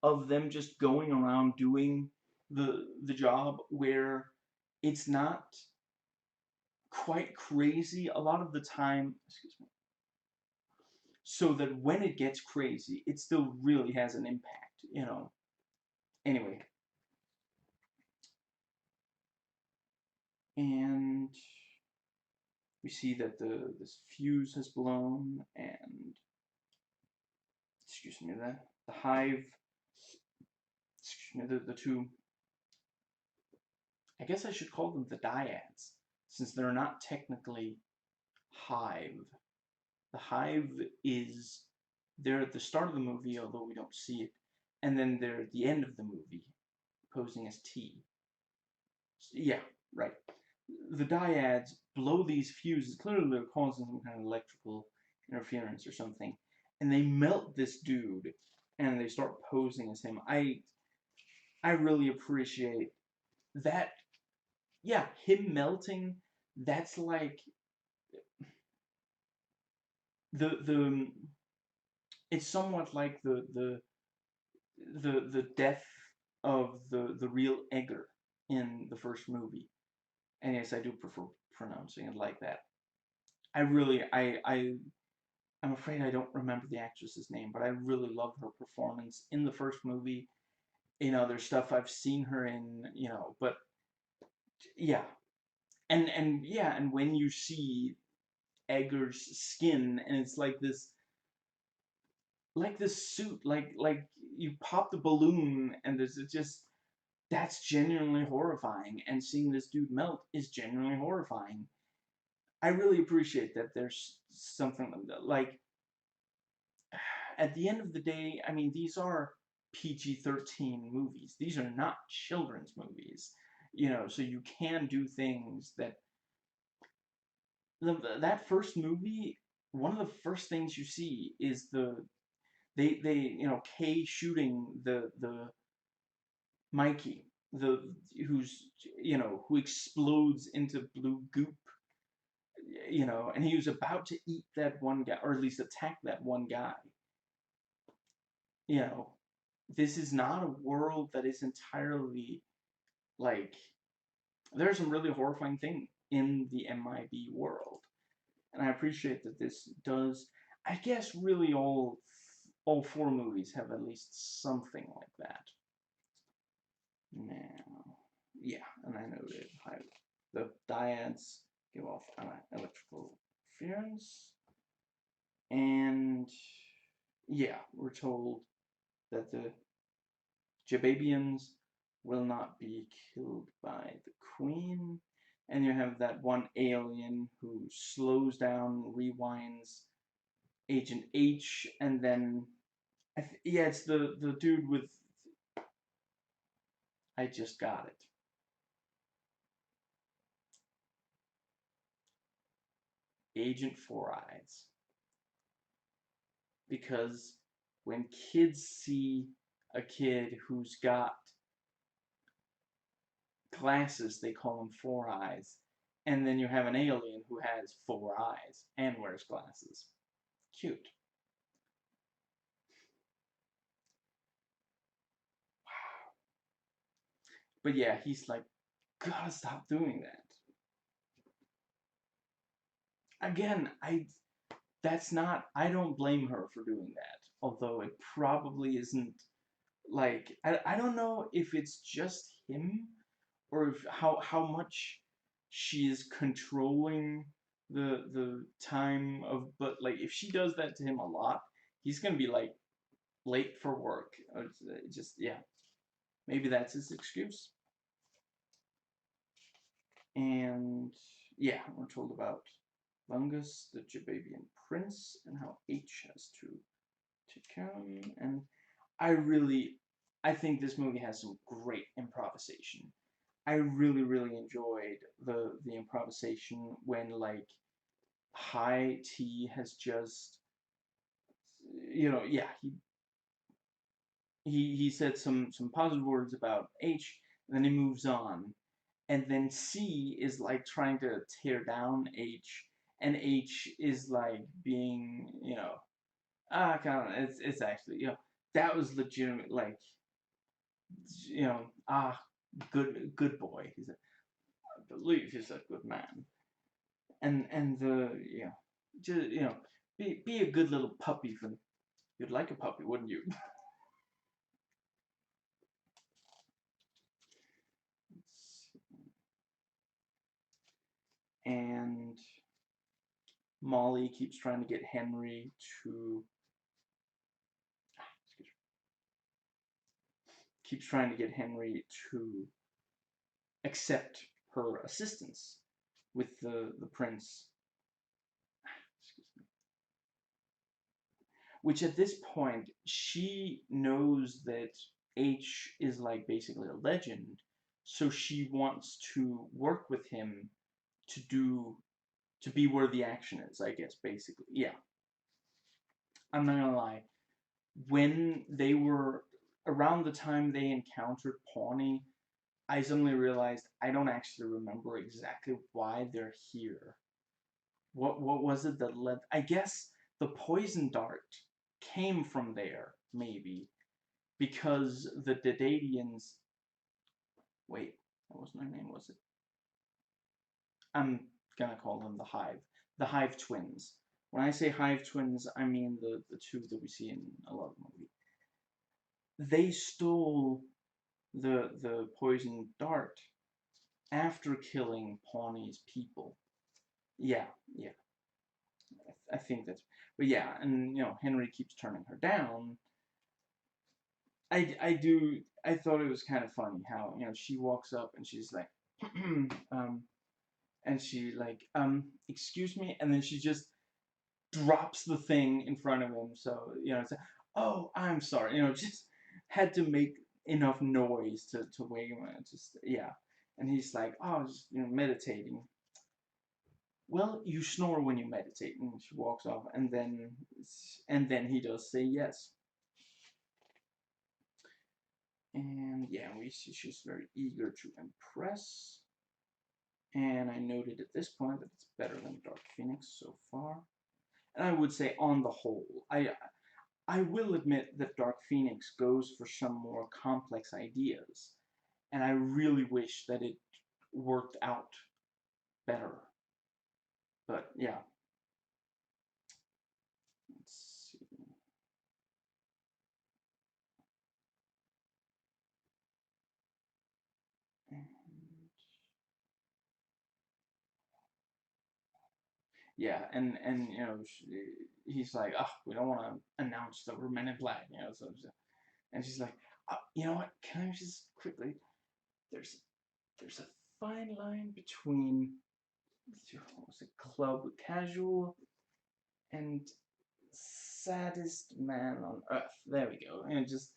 of them just going around doing the job where it's not quite crazy a lot of the time, excuse me, so that when it gets crazy, it still really has an impact. Anyway, and we see that this fuse has blown, and excuse me, the hive, excuse me, the two, I guess I should call them the dyads, since they're not technically hive. The hive is, they're at the start of the movie, although we don't see it, and then they're at the end of the movie, posing as T. Yeah, right. The dyads blow these fuses. Clearly, they're causing some kind of electrical interference or something, and they melt this dude, and they start posing as him. I really appreciate that. Yeah, him melting. That's like the. It's somewhat like the death of the real Edgar in the first movie. And yes, I do prefer pronouncing it like that. I really, I'm afraid I don't remember the actress's name, but I really love her performance in the first movie. In other stuff I've seen her in, but yeah, and yeah, and when you see Edgar's skin, and it's like this suit, like you pop the balloon, and there's just that's genuinely horrifying, and seeing this dude melt is genuinely horrifying. I really appreciate that there's something like at the end of the day, I mean, these are PG-13 movies. These are not children's movies, so you can do things that that first movie. One of the first things you see is Kay shooting the Mikey, who's who explodes into blue goop, and he was about to eat that one guy, or at least attack that one guy. you know, this is not a world that is entirely like there's some really horrifying thing in the MIB world, and I appreciate that this does. I guess really all four movies have at least something like that. Now, yeah, and I noted how the dyads give off electrical interference, and yeah, we're told that the Jababians will not be killed by the Queen. And you have that one alien who slows down, rewinds Agent H, and then yeah, it's the dude with I just got it. Agent Four Eyes. Because when kids see a kid who's got glasses, they call him Four Eyes. And then you have an alien who has 4 eyes and wears glasses. Cute. But yeah, he's like, gotta stop doing that. Again, I don't blame her for doing that. Although it probably isn't, like, I don't know if it's just him, or if how much she is controlling the time of, but like, if she does that to him a lot, he's gonna be like late for work. Just, yeah, maybe that's his excuse. And yeah, we're told about Lungus, the Jababian prince, and how H has to take care of him. And I think this movie has some great improvisation. I really enjoyed the improvisation when, like, High T has just, yeah, he said some positive words about H, and then he moves on, and then C is like trying to tear down H, and H is like being, kind of, it's actually, that was legitimate, like, you know, good boy. I believe he's a good man, and just, be a good little puppy for. You'd like a puppy, wouldn't you? And Molly keeps trying to get Henry to keeps trying to get Henry to accept her assistance with the prince, which at this point she knows that H is like basically a legend, so she wants to work with him to do to be where the action is, I guess, basically. Yeah. I'm not gonna lie. When they were around the time they encountered Pawnee, I suddenly realized I don't actually remember exactly why they're here. What was it that led? I guess the poison dart came from there, maybe, because the Dedadians. Wait, what was my name? Was it? I'm gonna call them the Hive. The Hive twins. When I say Hive twins, I mean the two that we see in a lot of movies. They stole the poison dart after killing Pawnee's people. Yeah, yeah. I think that's. But yeah, and Henry keeps turning her down. I thought it was kind of funny how she walks up and she's like, and she like, excuse me, and then she just drops the thing in front of him. So it's like, oh, I'm sorry, just had to make enough noise to wake him. Just, yeah, and he's like, oh, just meditating. Well, you snore when you meditate, and she walks off, and then he does say yes. And yeah, we see she's very eager to impress. And I noted at this point that it's better than Dark Phoenix so far. And I would say, on the whole, I will admit that Dark Phoenix goes for some more complex ideas, and I really wish that it worked out better. But yeah, let's see. And yeah, and he's like, oh, we don't want to announce that we're Men in Black, and she's like, you know what? Can I just quickly? There's there's a fine line between what was it, club casual and saddest man on earth. There we go. And just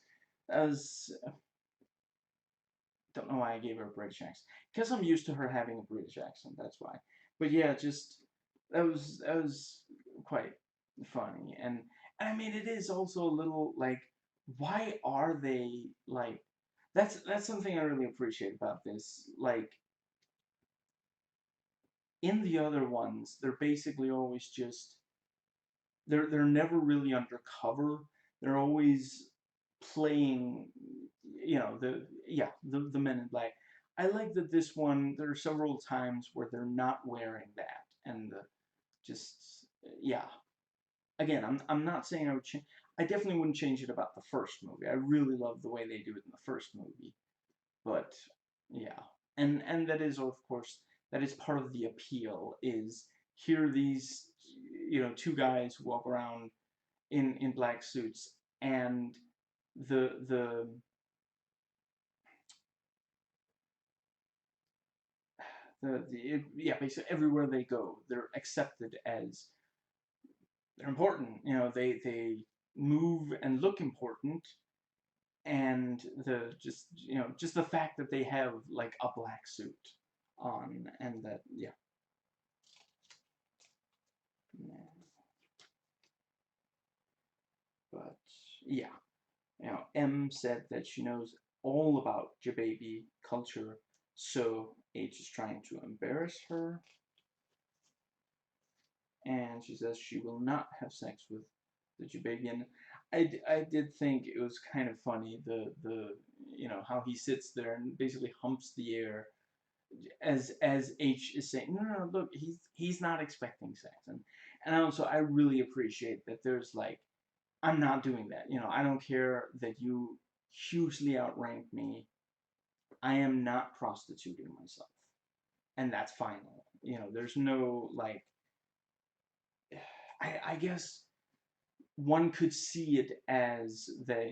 as don't know why I gave her a British accent, because I'm used to her having a British accent. That's why. But yeah, just that was quite funny. And I mean, it is also a little like, why are they like, that's something I really appreciate about this. Like, in the other ones, they're basically always just, they're never really undercover. They're always playing, the Men in Black. I like that this one, there are several times where they're not wearing that, and just, yeah. Again, I'm not saying I would change. I definitely wouldn't change it about the first movie. I really love the way they do it in the first movie, but yeah, and that is, of course, that is part of the appeal. Is here these, two guys who walk around in black suits, and the yeah, basically everywhere they go, they're accepted as, they're important. They move and look important, and just the fact that they have like a black suit on, and that, yeah. But yeah, M said that she knows all about Jababy culture, so H is trying to embarrass her, and she says she will not have sex with the Jababy. And I did think it was kind of funny, the how he sits there and basically humps the air as H is saying, no, no, no, look, he's not expecting sex. And also, I really appreciate that there's like, I'm not doing that. I don't care that you hugely outrank me. I am not prostituting myself, and that's final. There's no like. I guess one could see it as that.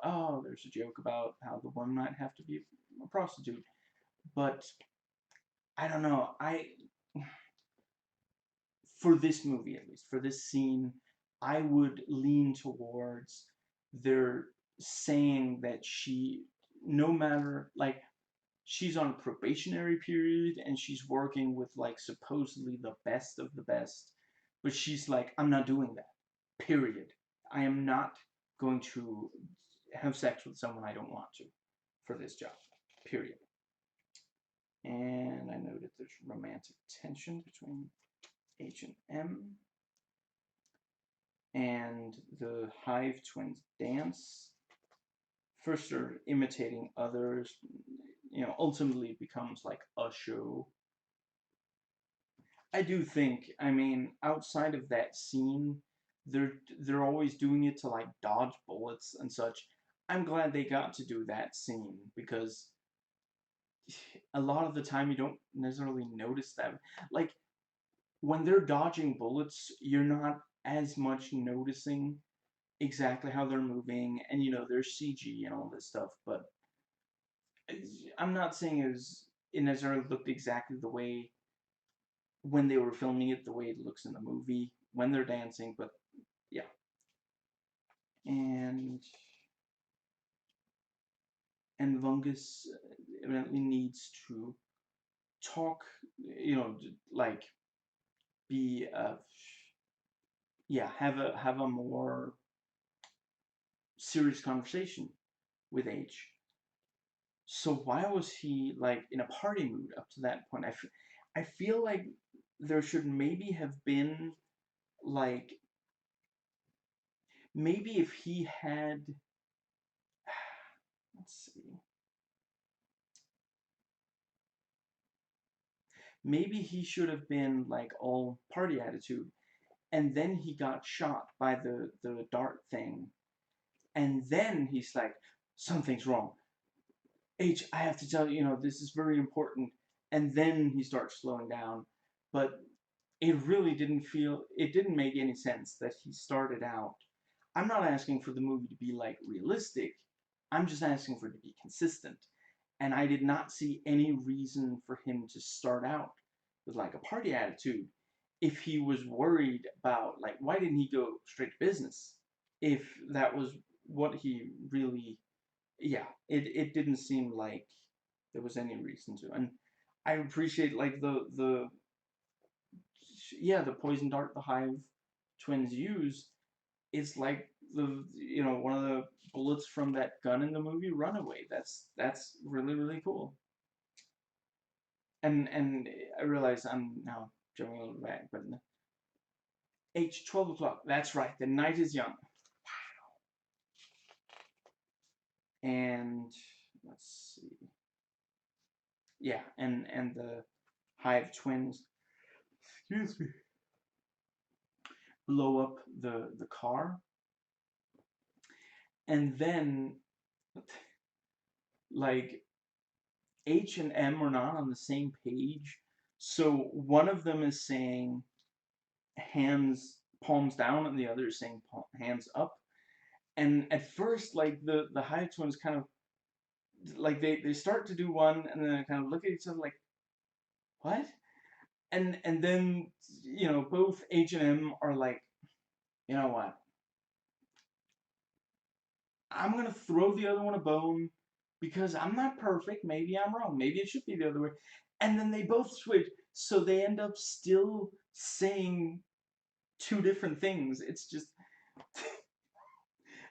Oh, there's a joke about how the woman might have to be a prostitute, but I don't know. For this movie, at least for this scene, I would lean towards they're saying that she, no matter, like, she's on a probationary period and she's working with like supposedly the best of the best, but she's like, I'm not doing that. Period. I am not going to have sex with someone I don't want to for this job. Period. And I noted there's romantic tension between H and M. And the Hive twins dance. First, they're imitating others. Ultimately, it becomes like a show. I do think, I mean, outside of that scene, they're always doing it to like dodge bullets and such. I'm glad they got to do that scene because a lot of the time you don't necessarily notice that. Like, when they're dodging bullets, you're not as much noticing exactly how they're moving, and there's CG and all this stuff, but I'm not saying it necessarily looked exactly the way when they were filming it, the way it looks in the movie when they're dancing, but yeah. And Vungus evidently needs to talk, like, be have a more serious conversation with H. So why was he like in a party mood up to that point? I feel like there should maybe have been like, maybe if he had, let's see, maybe he should have been like all party attitude, and then he got shot by the dart thing, and then he's like, something's wrong. H, I have to tell you, this is very important. And then he starts slowing down. But it didn't make any sense that he started out. I'm not asking for the movie to be like realistic. I'm just asking for it to be consistent. And I did not see any reason for him to start out with like a party attitude if he was worried about, like, why didn't he go straight to business if that was what he really, yeah, it didn't seem like there was any reason to. And I appreciate like the yeah, the poison dart the Hive twins use is like one of the bullets from that gun in the movie Runaway. That's really really cool. And I realize I'm now jumping a little back, but H 12 o'clock. That's right. The night is young. And let's see. Yeah, and the Hive twins. Excuse me. Blow up the car, and then like H and M are not on the same page. So one of them is saying hands palms down, and the other is saying hands up. And at first, like the Hive twins kind of like they start to do one, and then they kind of look at each other like, what? And then both H and M are like, you know what? I'm gonna throw the other one a bone because I'm not perfect. Maybe I'm wrong. Maybe it should be the other way. And then they both switch, so they end up still saying two different things. It's just,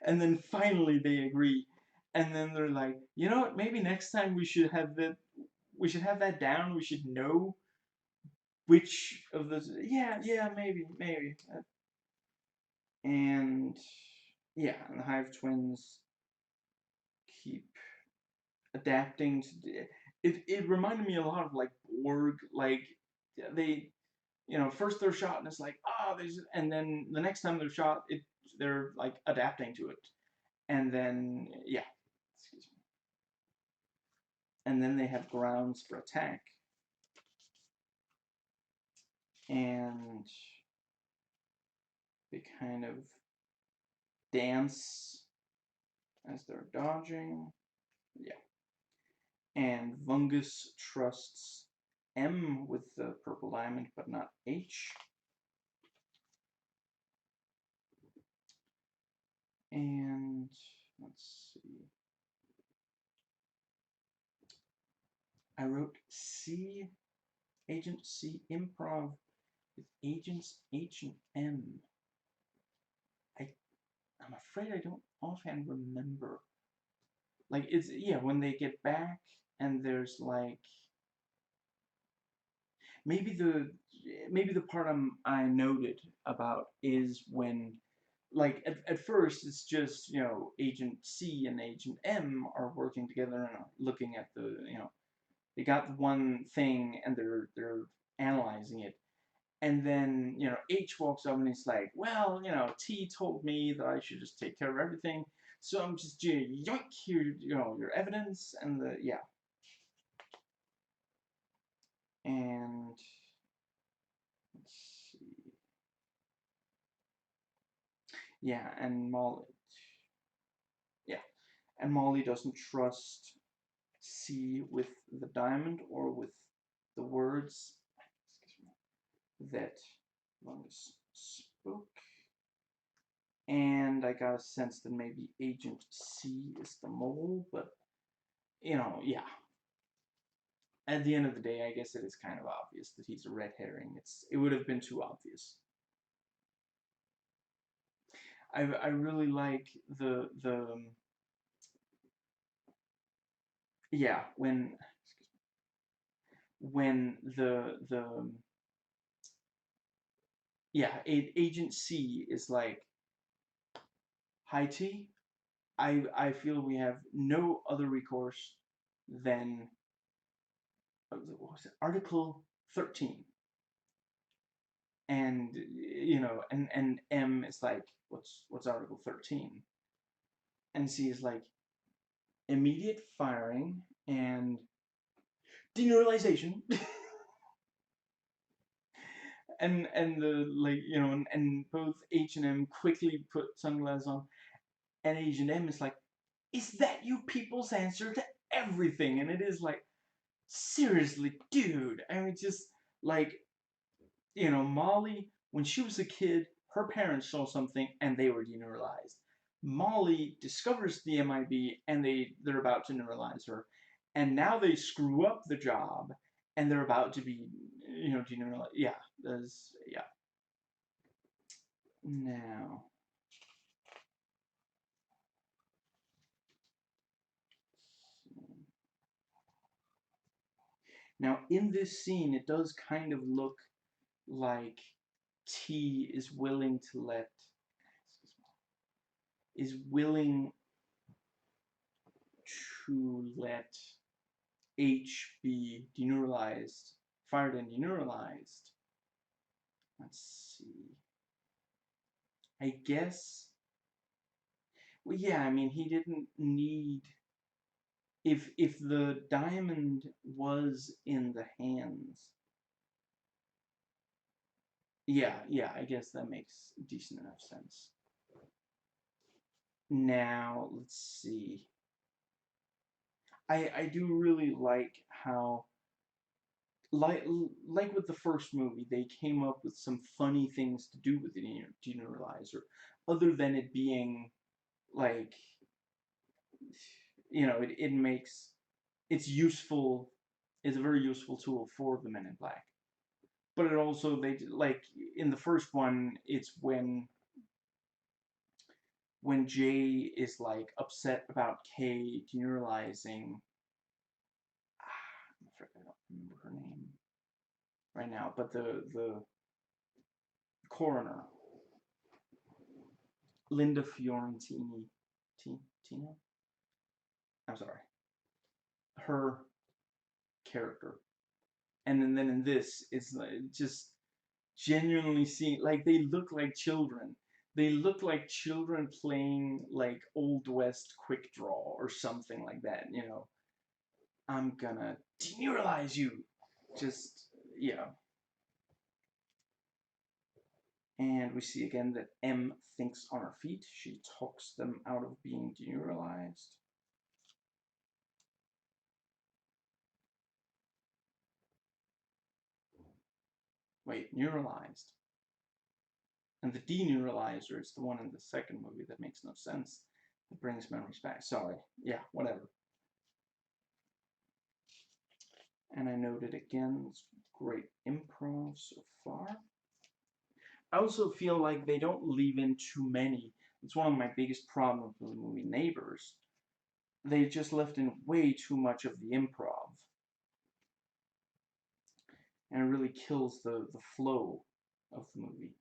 and then finally they agree, and then they're like, you know what? Maybe next time we should have that down. We should know which of the yeah maybe and yeah, and the Hive twins keep adapting to it reminded me a lot of like Borg, like they first they're shot and it's like and then the next time they're shot they're like adapting to it, and then yeah, excuse me, and then they have grounds for attack, and they kind of dance as they're dodging. Yeah. And Vungus trusts M with the purple diamond, but not H. And let's see. I wrote C, Agent C improv with agents H and M. I'm afraid I don't offhand remember. Like it's when they get back and there's like maybe the part I noted about is when like at first it's just Agent C and Agent M are working together and looking at they got one thing and they're analyzing it, and then H walks up and he's like, well, T told me that I should just take care of everything, so I'm just yoink here, your evidence, and and let's see. Yeah, and Molly doesn't trust C with the diamond or with the words that Lungus spoke. And I got a sense that maybe Agent C is the mole, but yeah. At the end of the day, I guess it is kind of obvious that he's a red herring. It would have been too obvious. I really like the yeah, when the yeah, Agent C is like, hi T, I feel we have no other recourse than what was it, Article 13. And and M is like, what's Article 13? And C is like, immediate firing and deneuralization. and the like and both H and M quickly put sunglasses on, and H and M is like, is that you people's answer to everything? And it is like, seriously, dude. I mean, just like, Molly, when she was a kid, her parents saw something and they were deneuralized. Molly discovers the MIB and they're about to neuralize her, and now they screw up the job, and they're about to be, deneuralized. Yeah, there's, yeah. Now, in this scene, it does kind of look like T is willing to let H be deneuralized, fired and deneuralized. Let's see. I guess. Well, yeah. I mean, he didn't need. If the diamond was in the hands. Yeah, yeah. I guess that makes decent enough sense. Now, let's see. I do really like how, like with the first movie, they came up with some funny things to do with the deneuralizer, other than it being like, it makes it's useful. It's a very useful tool for the Men in Black. But it also, they like in the first one, it's when Jay is like upset about Kay deneuralizing. I don't remember her name right now, but the coroner, Linda Fiorentini, Tina. I'm sorry, her character, and then in this, it's like just genuinely seeing, like, they look like children. They look like children playing like Old West quick draw or something like that. I'm gonna deneuralize you. Just, yeah. And we see again that M thinks on her feet. She talks them out of being deneuralized. Wait, neuralized. And the deneuralizer is the one in the second movie that makes no sense. That brings memories back. Sorry. Yeah, whatever. And I noted again, it's great improv so far. I also feel like they don't leave in too many. It's one of my biggest problems with the movie Neighbors. They just left in way too much of the improv. And it really kills the flow of the movie.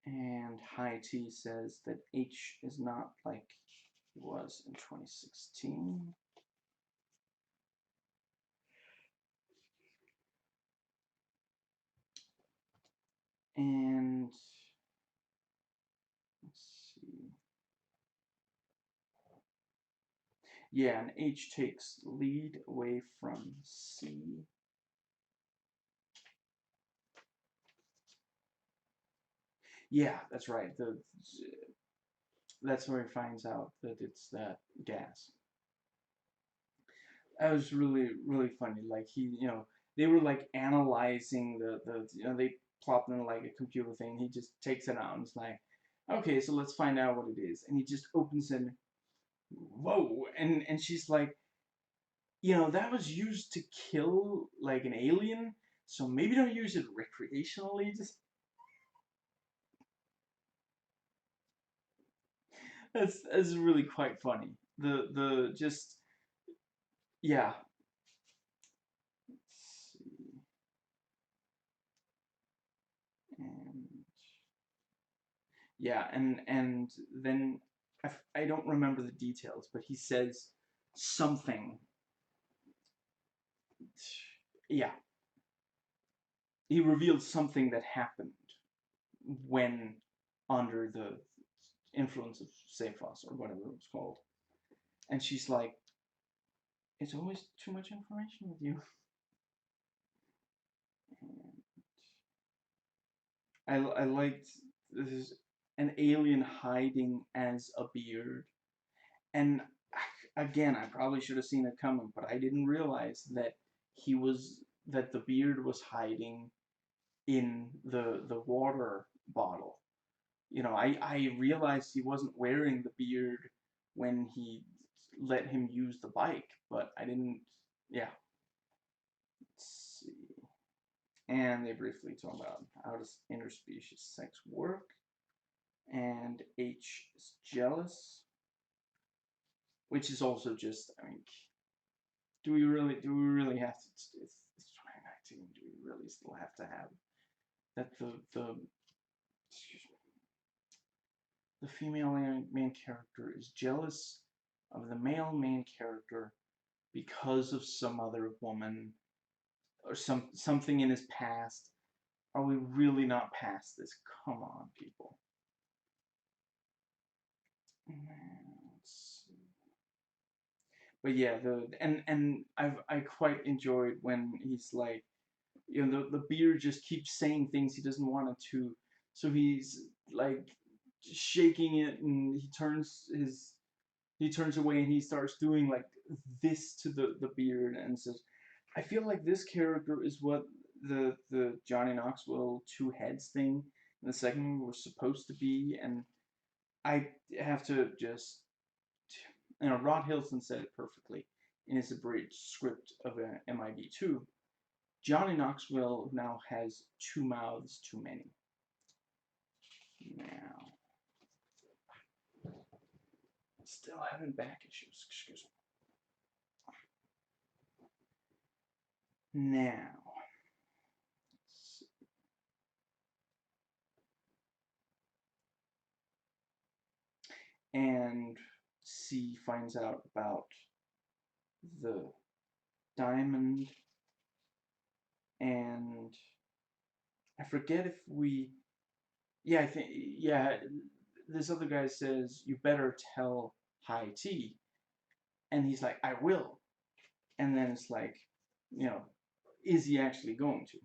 And High T says that H is not like he was in 2016. And let's see. Yeah, and H takes lead away from C. Yeah, that's right. That's where he finds out that it's that gas. That was really, really funny. Like, they were like analyzing they plopped in like a computer thing. He just takes it out and is like, okay, so let's find out what it is. And he just opens it. Whoa! And she's like, that was used to kill like an alien. So maybe don't use it recreationally. Just that's really quite funny. The just, yeah. Let's see. And yeah, and then I don't remember the details, but he says something. Yeah, he revealed something that happened when under the influence of Cephas or whatever it was called. And she's like, it's always too much information with you. I liked this is an alien hiding as a beard. And again, I probably should have seen it coming, but I didn't realize that the beard was hiding in the water bottle. I realized he wasn't wearing the beard when he let him use the bike, but I didn't. Yeah, and they briefly talk about how does interspecies sex work, and H is jealous, which is also just, I mean, do we really have to? It's 2019. Do we really still have to have that excuse me, the female main character is jealous of the male main character because of some other woman or something in his past? Are we really not past this? Come on, people. But yeah, I quite enjoyed when he's like, you know, the beard just keeps saying things he doesn't want it to, so he's like shaking it, and he turns away and he starts doing like this to the beard and says, I feel like this character is what the Johnny Knoxville two heads thing in the second one was supposed to be, and I have to just, you know, Rod Hilton said it perfectly in his abridged script of MIB 2. Johnny Knoxville now has two mouths too many. Now, still having back issues, excuse me. Now, and C finds out about the diamond, and I forget if we, yeah, I think, yeah, this other guy says, you better tell High T, and he's like, I will, and then it's like, you know, is he actually going to?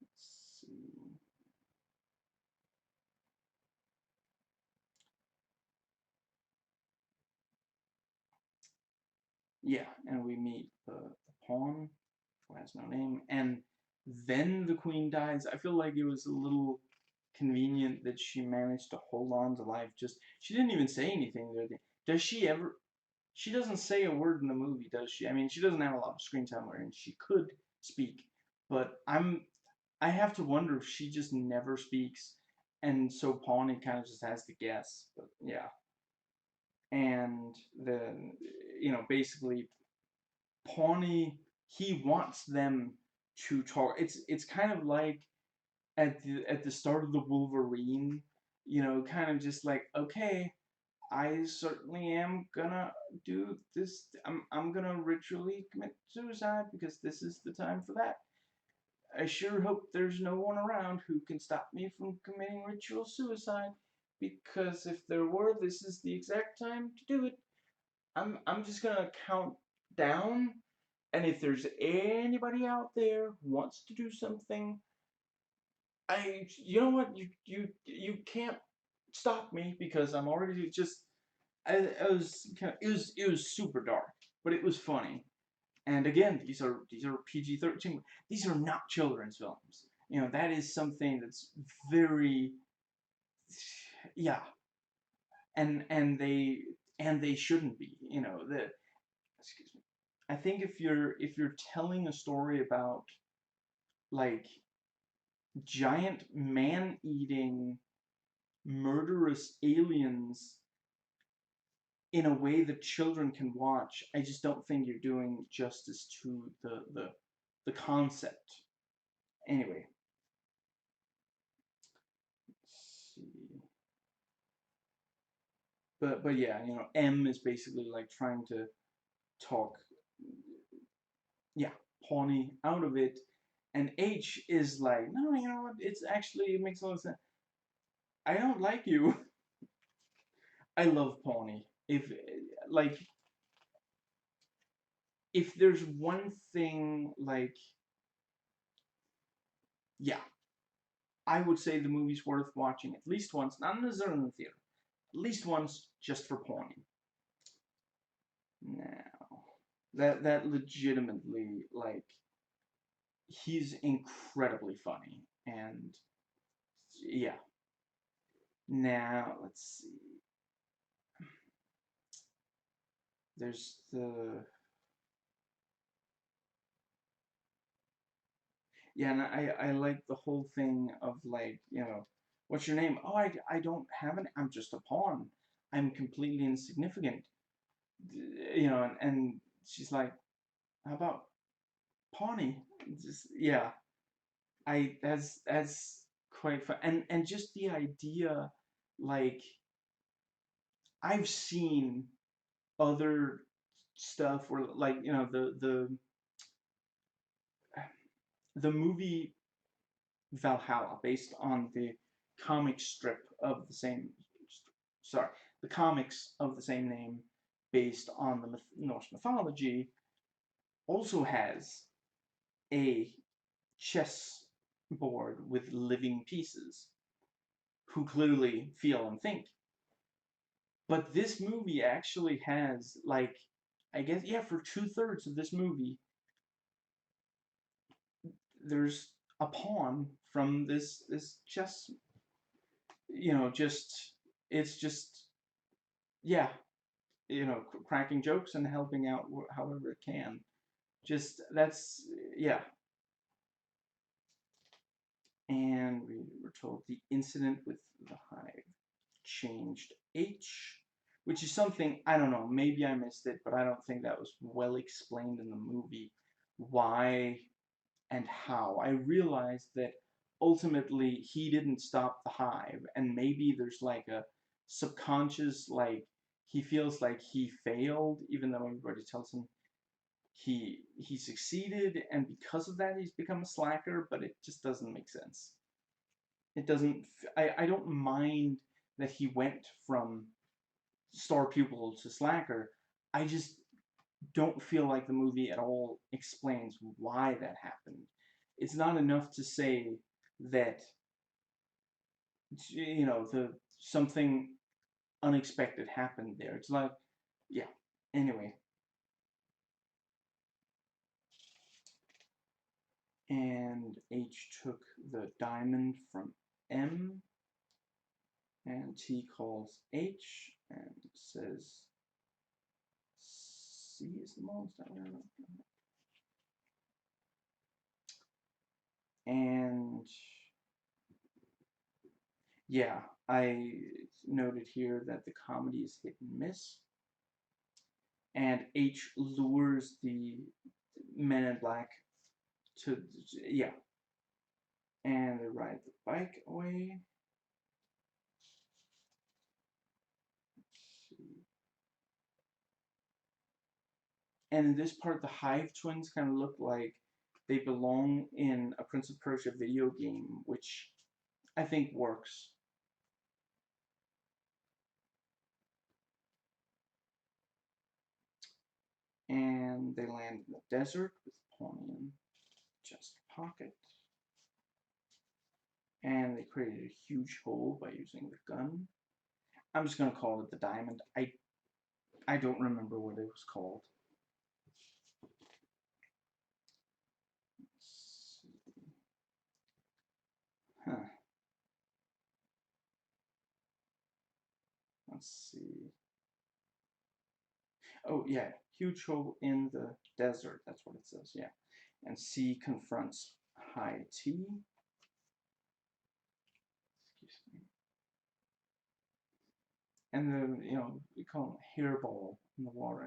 Let's see. Yeah, and we meet the pawn, who has no name, and then the queen dies. I feel like it was a little convenient that she managed to hold on to life. Just she didn't even say anything. Does she ever? She doesn't say a word in the movie, does she? I mean, she doesn't have a lot of screen time, and she could speak, but I have to wonder if she just never speaks, and so Pawnee kind of just has to guess. But yeah, and then, you know, basically Pawnee, he wants them to talk. It's kind of like at the start of the Wolverine, you know, kind of just like, okay, I certainly am gonna do this. I'm gonna ritually commit suicide because this is the time for that. I sure hope there's no one around who can stop me from committing ritual suicide, because if there were, this is the exact time to do it. I'm just gonna count down, and if there's anybody out there who wants to do something, you know what, you can't stop me because I'm already just, I was kind of, it was super dark, but it was funny. And again, these are PG-13. These are not children's films. You know, that is something that's very, yeah, and they shouldn't be. You know, excuse me. I think if you're telling a story about like giant man-eating murderous aliens in a way that children can watch, I just don't think you're doing justice to the concept. Anyway, let's see. But yeah, you know, M is basically like trying to talk, yeah, Pawnee out of it, and H is like, no, you know what? It's actually, it makes a lot of sense. I don't like you. I love Pawnee. If like if there's one thing, like, yeah, I would say the movie's worth watching at least once, not necessarily in the theater, at least once just for Pawnee. Now, that legitimately, like, he's incredibly funny, and yeah. Now, let's see. There's Yeah, and I like the whole thing of like, what's your name? Oh, I don't have an, I'm just a pawn. I'm completely insignificant. And she's like, how about Pawnee? Just, yeah, that's quite fun. And just the idea, like, I've seen other stuff where, like, the movie Valhalla, based on the comic strip of the same, sorry, the comics of the same name, based on the Norse mythology, also has a chess board with living pieces who clearly feel and think. But this movie actually has, like, I guess, yeah, for 2/3 of this movie, there's a pawn from this chess, just, it's just, yeah, cracking jokes and helping out however it can. Just, that's, yeah. And we were told the incident with the hive changed H, which is something, I don't know, maybe I missed it, but I don't think that was well explained in the movie. Why and how. I realized that ultimately he didn't stop the hive, and maybe there's like a subconscious, like, he feels like he failed, even though everybody tells him he succeeded, and because of that he's become a slacker, but it just doesn't make sense. It doesn't, I don't mind that he went from star pupil to slacker. I just don't feel like the movie at all explains why that happened. It's not enough to say that, the something unexpected happened there. It's like, yeah. Anyway, and H took the diamond from M, and T calls H and says C is the most. And yeah, I noted here that the comedy is hit and miss, and H lures the men in black to, yeah, and they ride the bike away. And in this part, the Hive twins kind of look like they belong in a Prince of Persia video game, which I think works. And they land in the desert with Pawnee in chest pocket. And they created a huge hole by using the gun. I'm just gonna call it the diamond. I don't remember what it was called. Huh. Let's see. Oh yeah, huge hole in the desert. That's what it says. Yeah. And C confronts high T. Excuse me. And then, we call him hairball in the water,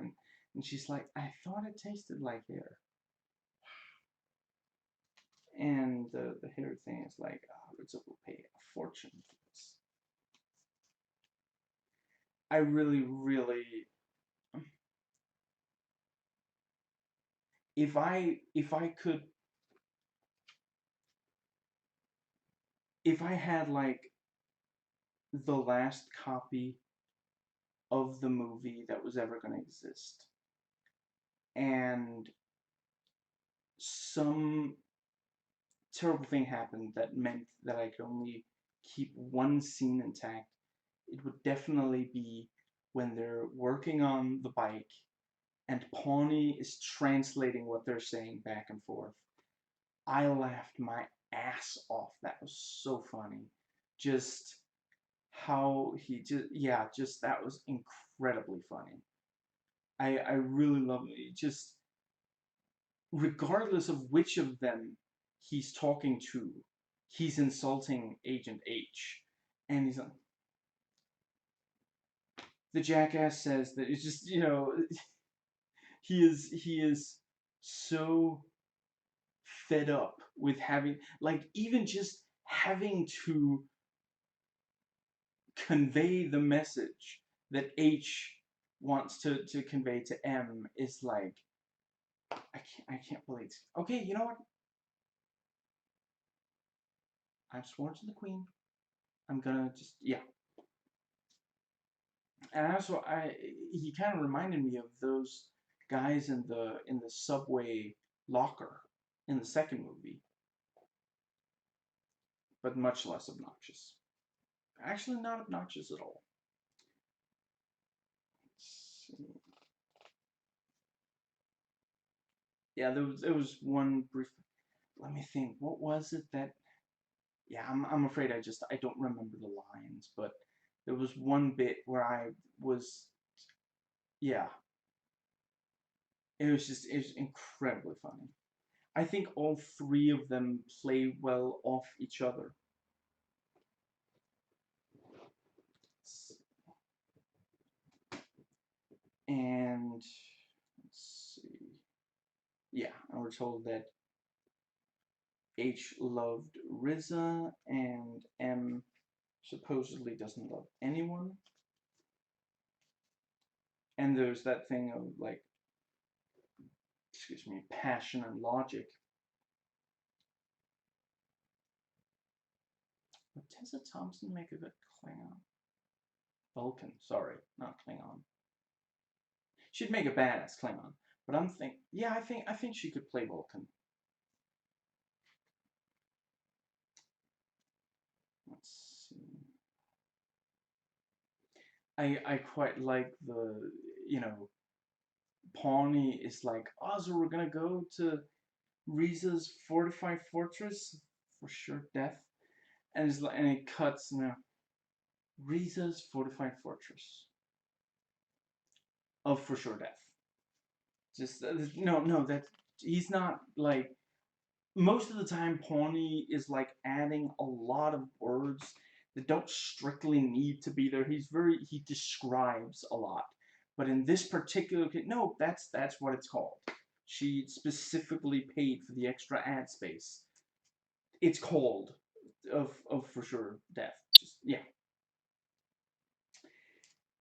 and she's like, I thought it tasted like hair. And the hair thing is like, Ritsuko will pay a fortune for this. I really, really, if I could, if I had like the last copy of the movie that was ever going to exist, and some terrible thing happened that meant that I could only keep one scene intact, it would definitely be when they're working on the bike and Pawnee is translating what they're saying back and forth. I laughed my ass off. That was so funny. Just how he just, yeah, just, that was incredibly funny. I really love it. Just regardless of which of them he's talking to, he's insulting Agent H, and he's like, the jackass says that it's just, he is so fed up with having, like, even just having to convey the message that H wants to convey to M is like, I can't believe it. Okay, you know what? I've sworn to the Queen. I'm gonna just, yeah. And also, he kind of reminded me of those guys in the subway locker in the second movie, but much less obnoxious. Actually, not obnoxious at all. Let's see. Yeah, there was one brief. Let me think. What was it that? Yeah, I'm afraid I don't remember the lines, but there was one bit where I was, yeah, it was incredibly funny. I think all three of them play well off each other. And let's see. Yeah, and we're told that H loved Riza and M supposedly doesn't love anyone. And there's that thing of, like, excuse me, passion and logic. Would Tessa Thompson make a good Klingon? Vulcan, sorry, not Klingon. She'd make a badass Klingon, but yeah, I think she could play Vulcan. Let's see. I quite like the, you know, Pawnee is like, oh, so we're gonna go to Riza's fortified fortress for sure death, and it's like, and it cuts now. Riza's fortified fortress of for sure death. Just no, that he's not like, most of the time Pawnee is like adding a lot of words that don't strictly need to be there. He describes a lot. But in this particular case, no, that's what it's called. She specifically paid for the extra ad space. It's called of for sure death. Just, yeah.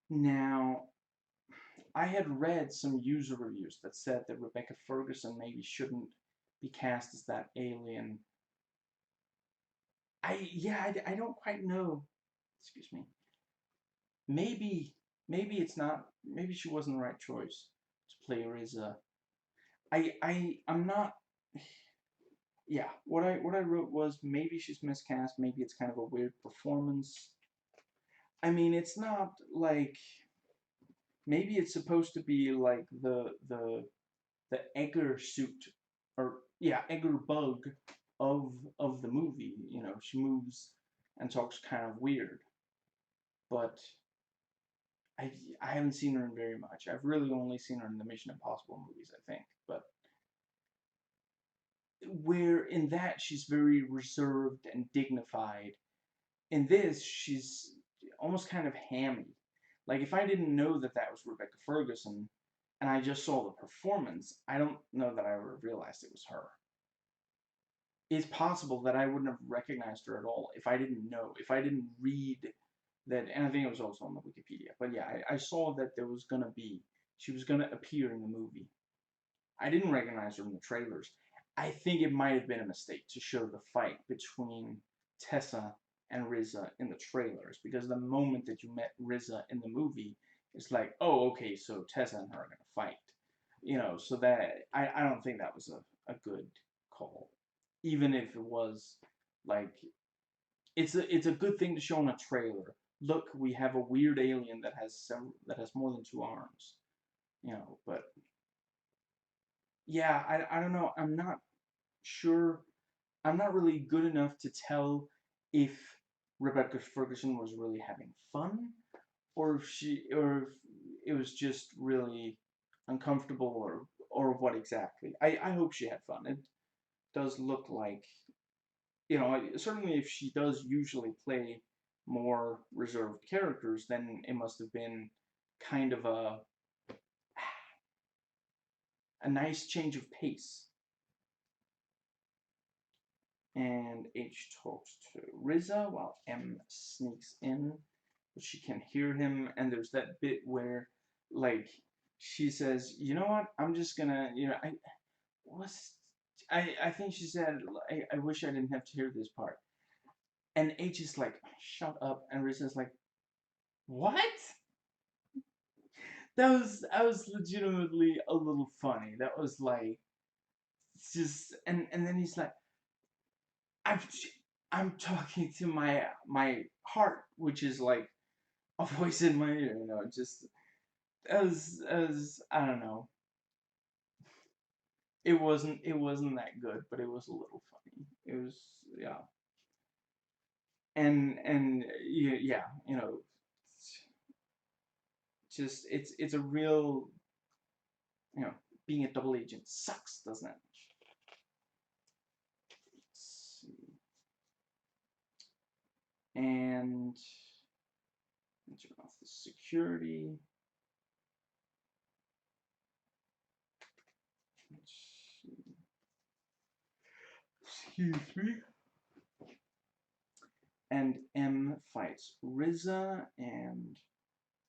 Now, I had read some user reviews that said that Rebecca Ferguson maybe shouldn't be cast as that alien. I don't quite know. Excuse me. Maybe it's not. Maybe she wasn't the right choice to play Riza. I'm not. Yeah, what I wrote was maybe she's miscast. Maybe it's kind of a weird performance. I mean, it's not like, maybe it's supposed to be like the Egger suit, or yeah, Egger bug of the movie. You know, she moves and talks kind of weird, but I I haven't seen her in very much. I've really only seen her in the Mission Impossible movies, I think. But where in that she's very reserved and dignified, in this she's almost kind of hammy. Like, if I didn't know that that was Rebecca Ferguson and I just saw the performance, I don't know that I would have realized it was her. It's possible that I wouldn't have recognized her at all if I didn't know, if I didn't read that, and I think it was also on the Wikipedia. But yeah, I saw that there was gonna be, she was gonna appear in the movie. I didn't recognize her in the trailers. I think it might have been a mistake to show the fight between Tessa and Riza in the trailers, because the moment that you met Riza in the movie, it's like, oh, okay, so Tessa and her are gonna fight. So that I don't think that was a good call. Even if it was like, it's a good thing to show in a trailer. Look, we have a weird alien that has more than two arms. But yeah, I don't know. I'm not sure. I'm not really good enough to tell if Rebecca Ferguson was really having fun, or if it was just really uncomfortable, or what exactly. I hope she had fun. does look like, certainly if she does usually play more reserved characters, then it must have been kind of a nice change of pace. And H talks to Riza while M sneaks in, but she can hear him. And there's that bit where, like, she says, "You know what? I'm just gonna, I think she said, I wish I didn't have to hear this part." And H is like, "Shut up." And Riza's like, "What?" That was legitimately a little funny. That was like, it's just, and then he's like, I'm I'm talking to my heart, which is like a voice in my ear, just as I don't know. It wasn't that good, but it was a little funny. It was, yeah. And yeah, just it's a real, being a double agent sucks, doesn't it? Let's see. And turn off the security. Let's see. Excuse me. And M fights Riza, and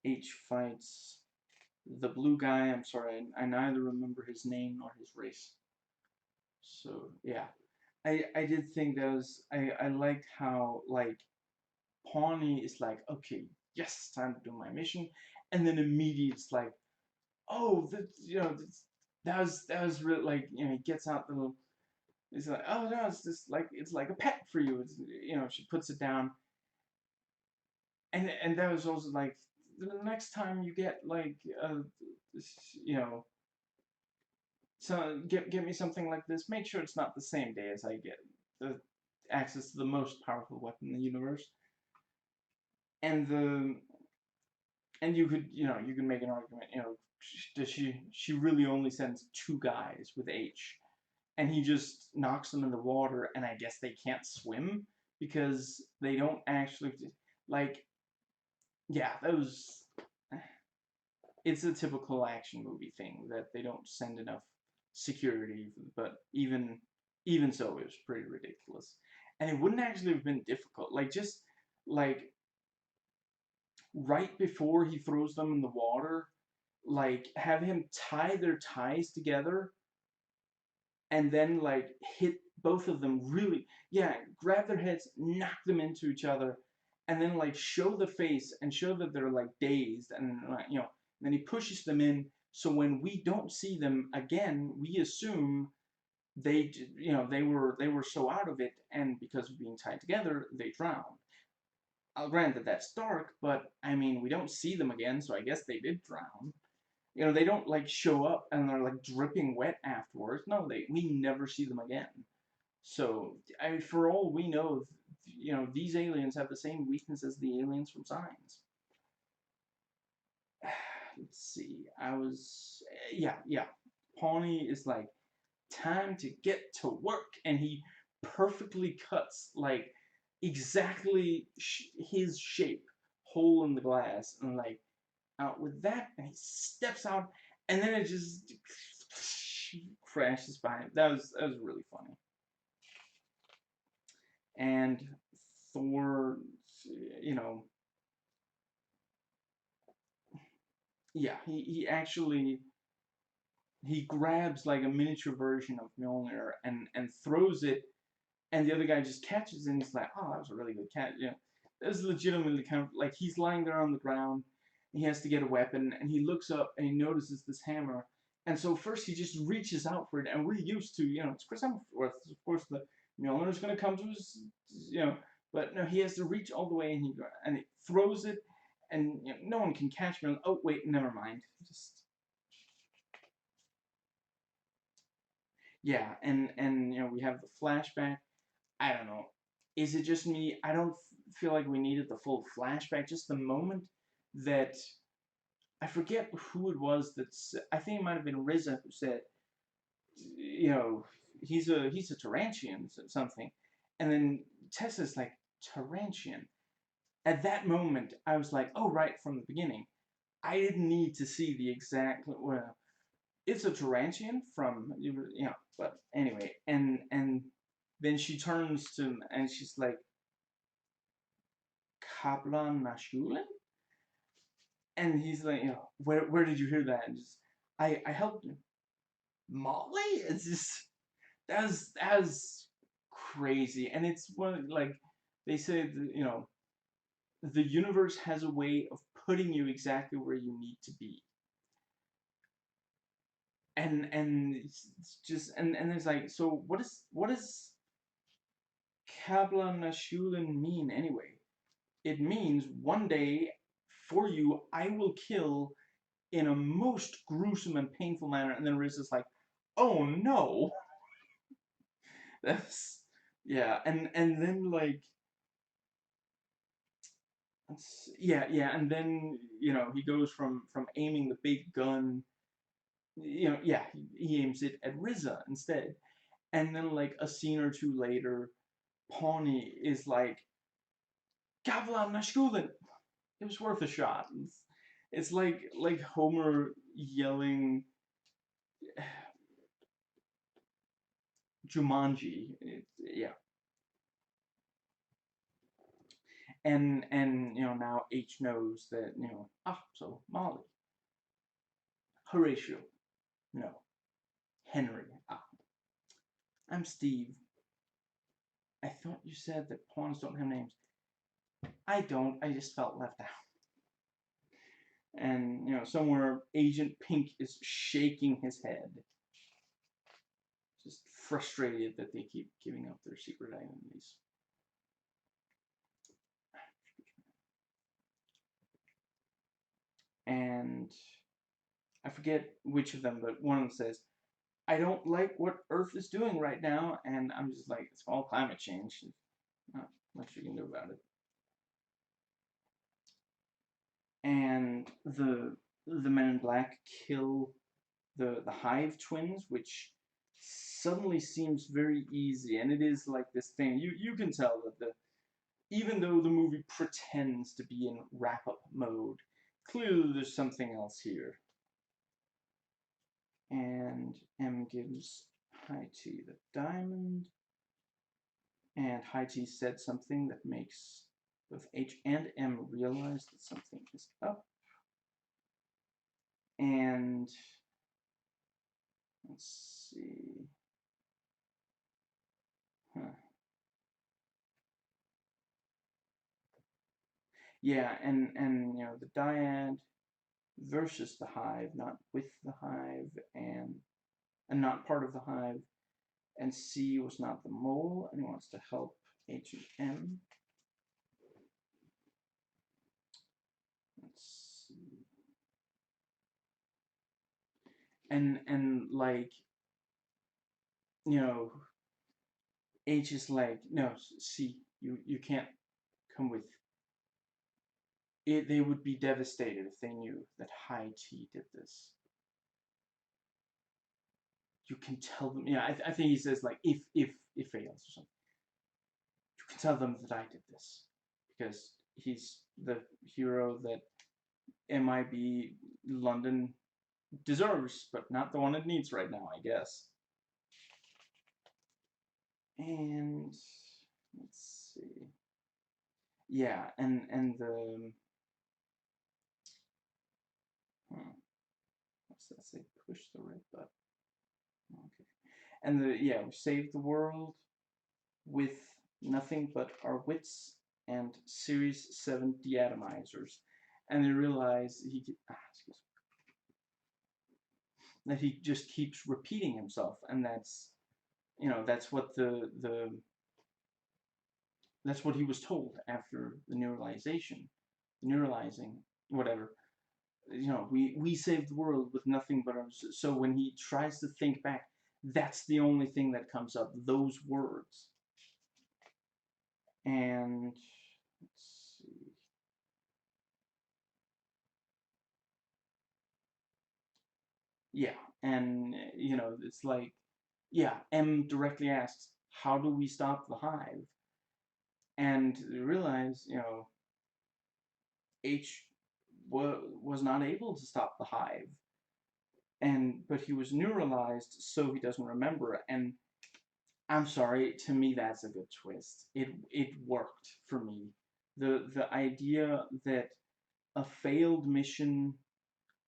H fights the blue guy. I'm sorry, I neither remember his name nor his race. So yeah, I did think that was, I liked how, like, Pawnee is like, okay, yes, time to do my mission, and then immediately it's like, oh, that was real, like, he gets out the little. It's like, oh no, it's like a pet for you. It's, she puts it down, and that was also like, the next time you get like, you know, so get me something like this. Make sure it's not the same day as I get the access to the most powerful weapon in the universe. And you could, you can make an argument. Does she really only sends two guys with H, and he just knocks them in the water, and I guess they can't swim because they don't actually, like, yeah, that was, it's a typical action movie thing that they don't send enough security, but even so, it was pretty ridiculous. And it wouldn't actually have been difficult. Like, just like right before he throws them in the water, like, have him tie their ties together and then, like, hit both of them really, yeah, grab their heads, knock them into each other, and then, like, show the face and show that they're, like, dazed, and, then he pushes them in, so when we don't see them again, we assume they were so out of it, and because of being tied together, they drowned. I'll grant that that's dark, but I mean, we don't see them again, so I guess they did drown. They don't, like, show up and they're, like, dripping wet afterwards. No, we never see them again. So, I mean, for all we know, these aliens have the same weakness as the aliens from Signs. Let's see. Yeah. Pawnee is like, time to get to work, and he perfectly cuts, like, exactly his shape, hole in the glass, and, like, out with that, and he steps out, and then it just crashes by him. That was really funny. And Thor, you know, yeah, he actually, he grabs, like, a miniature version of Mjolnir and throws it, and the other guy just catches it, and he's like, oh, that was a really good catch. That was legitimately kind of like, he's lying there on the ground, and he has to get a weapon, and he looks up and he notices this hammer, and so first he just reaches out for it, and we're used to, it's Chris Hemsworth, of course the Mjolnir's gonna come to his, but no, he has to reach all the way, and he throws it, and no one can catch me. Oh wait, never mind. Just, yeah, and we have the flashback. I don't know. Is it just me? I don't feel like we needed the full flashback. Just the moment that, I forget who it was, I think it might have been Riza who said, you know, he's a Tarantian something, and then Tessa's like Tarantian. At that moment, I was like, oh right, from the beginning. I didn't need to see the exact well. It's a Tarantian from but anyway, and then she turns to him and she's like, Kaplan Masculine, and he's like, where did you hear that? And just I helped him. Molly, it's just that's crazy, and it's one like they say the universe has a way of putting you exactly where you need to be, and it's just and there's like, so what does Kabla Nashulin mean anyway? It means one day for you I will kill in a most gruesome and painful manner, and then Riz is like, oh no. That's yeah, and then like yeah, and then he goes from aiming the big gun, yeah, he aims it at Riza instead, and then like a scene or two later, Pawnee is like, Gavlan Nashkulin, it was worth a shot. It's like Homer yelling Jumanji. Yeah, and now H knows that so Molly, Horatio, no, Henry. I'm Steve. I thought you said that pawns don't have names. I don't. I just felt left out. And somewhere Agent Pink is shaking his head, just frustrated that they keep giving up their secret identities. And I forget which of them, but one of them says, I don't like what Earth is doing right now, and I'm just like, it's all climate change. There's not much you can do about it. And the Men in Black kill the Hive twins, which suddenly seems very easy, and it is like this thing. You can tell that even though the movie pretends to be in wrap-up mode, clearly there's something else here. And M gives High T the diamond, and High T said something that makes both H and M realize that something is up. And let's see. Yeah, and the dyad versus the hive, not with the hive, and not part of the hive, and C was not the mole, and he wants to help H and M. Let's see. And like H is like, no, C, you can't come with it. They would be devastated if they knew that High T did this. You can tell them. Yeah, I think he says like, if fails or something, you can tell them that I did this because he's the hero that MIB London deserves, but not the one it needs right now, I guess. And let's see. Yeah, and the what's that say? Push the red button. Okay. And we save the world with nothing but our wits and Series 7 deatomizers. And they realize that he just keeps repeating himself, and that's that's what that's what he was told after the neuralizing, whatever. We saved the world with nothing but our. So when he tries to think back, that's the only thing that comes up, those words. And let's see. Yeah, and it's like yeah, M directly asks, how do we stop the hive? And they realize, H was not able to stop the hive, but he was neuralized, so he doesn't remember. And I'm sorry, to me that's a good twist. It worked for me. The idea that a failed mission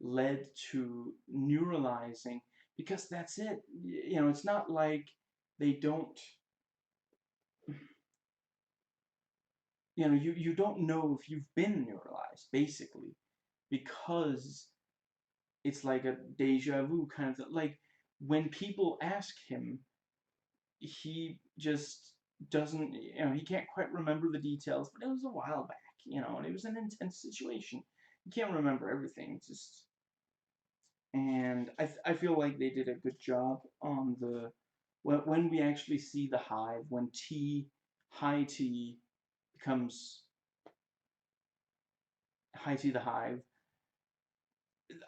led to neuralizing, because that's it. It's not like they don't, you don't know if you've been neuralized, basically, because it's like a deja vu kind of thing. Like, when people ask him, he just doesn't, he can't quite remember the details, but it was a while back, and it was an intense situation. You can't remember everything, just, and I feel like they did a good job on when we actually see the hive, when high T becomes high T the hive.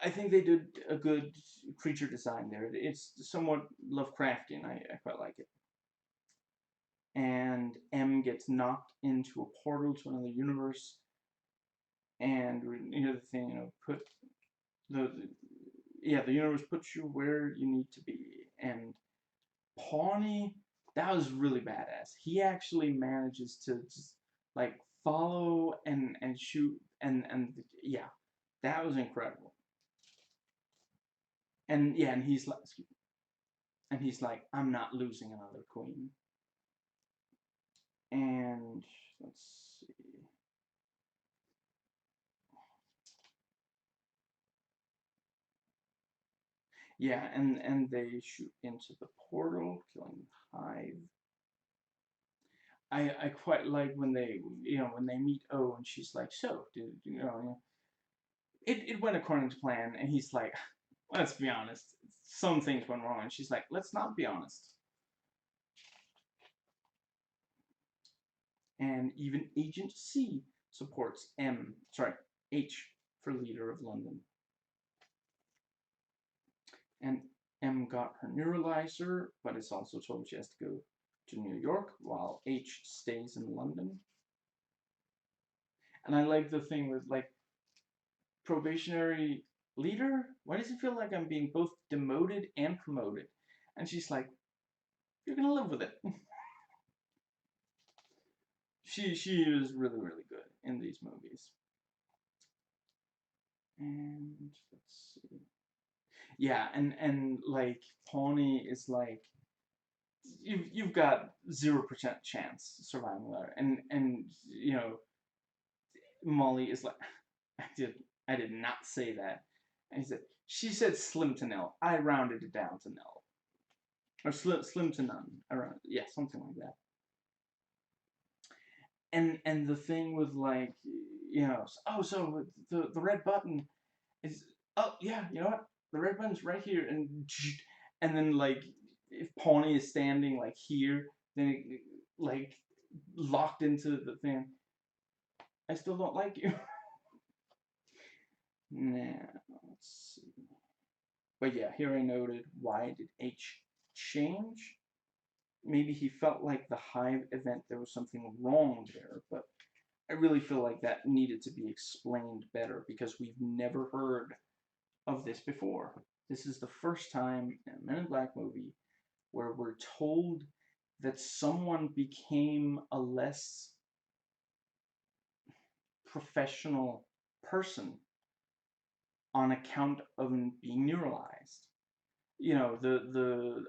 I think they did a good creature design there. It's somewhat Lovecraftian. I quite like it. And M gets knocked into a portal to another universe, and the thing, put the yeah, the universe puts you where you need to be. And Pawnee, that was really badass. He actually manages to just like follow and shoot, and yeah, that was incredible. And yeah, and he's like, I'm not losing another queen. And let's see. Yeah, and they shoot into the portal, killing the hive. I quite like when they meet O, and she's like, so dude, it went according to plan, and he's like, let's be honest, some things went wrong, and she's like, let's not be honest. And even Agent C supports H for leader of London. And M got her neuralizer, but it's also told she has to go to New York while H stays in London. And I like the thing with like probationary leader. Why does it feel like I'm being both demoted and promoted? And she's like, you're gonna live with it. she is really really good in these movies. And let's see. Yeah, and like Pawnee is like, you've got 0% chance surviving there, and Molly is like, I did not say that. And he said, she said slim to nil. I rounded it down to nil. Or slim to none. Around, yeah, something like that. And the thing with like, so the red button is, oh yeah, you know what? The red button's right here, and then like if Pawnee is standing like here, then it, like locked into the thing. I still don't like you. Now, let's see. But yeah, here I noted, why did H change? Maybe he felt like the hive event, there was something wrong there, but I really feel like that needed to be explained better because we've never heard of this before. This is the first time in a Men in Black movie where we're told that someone became a less professional person on account of being neuralized. The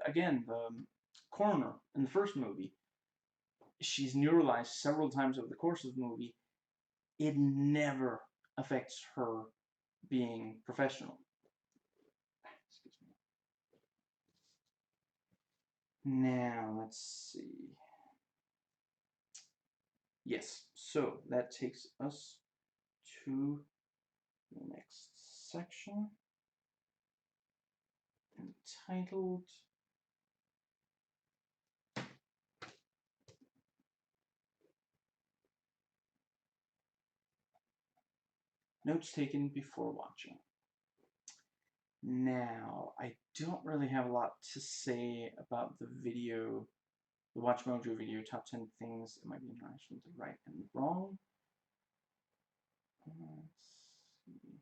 coroner in the first movie, she's neuralized several times over the course of the movie. It never affects her being professional. Excuse me. Now, let's see. Yes, so that takes us to the next section, entitled Notes Taken Before Watching. Now, I don't really have a lot to say about the video, the Watch Mojo video, top 10 things it might be international to right and wrong. Let's see.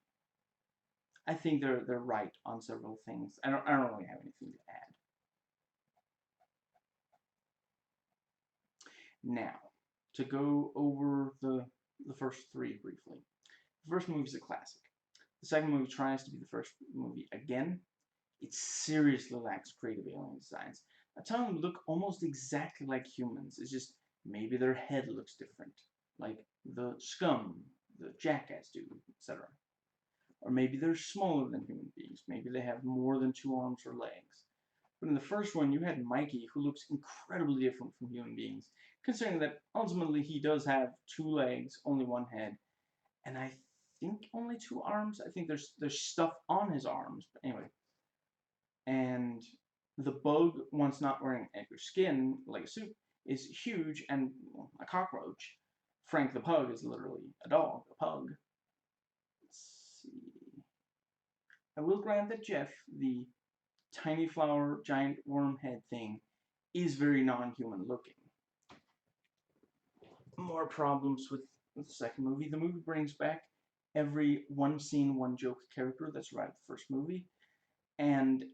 I think they're right on several things. I don't really have anything to add. Now, to go over the first three briefly. The first movie is a classic. The second movie tries to be the first movie again. It seriously lacks creative alien designs. A ton of them look almost exactly like humans. It's just maybe their head looks different, like the scum, the jackass dude, etc. Or maybe they're smaller than human beings. Maybe they have more than 2 arms or legs. But in the first one, you had Mikey, who looks incredibly different from human beings, considering that ultimately he does have 2 legs, only 1 head, and I think only 2 arms. I think there's stuff on his arms, but anyway. And the bug, once not wearing extra skin like a suit, is huge and a cockroach. Frank the pug is literally a dog, a pug. Let's see. I will grant that Jeff, the tiny flower, giant worm head thing, is very non-human looking. More problems with the second movie. The movie brings back every one scene, one joke character that's right at the first movie. And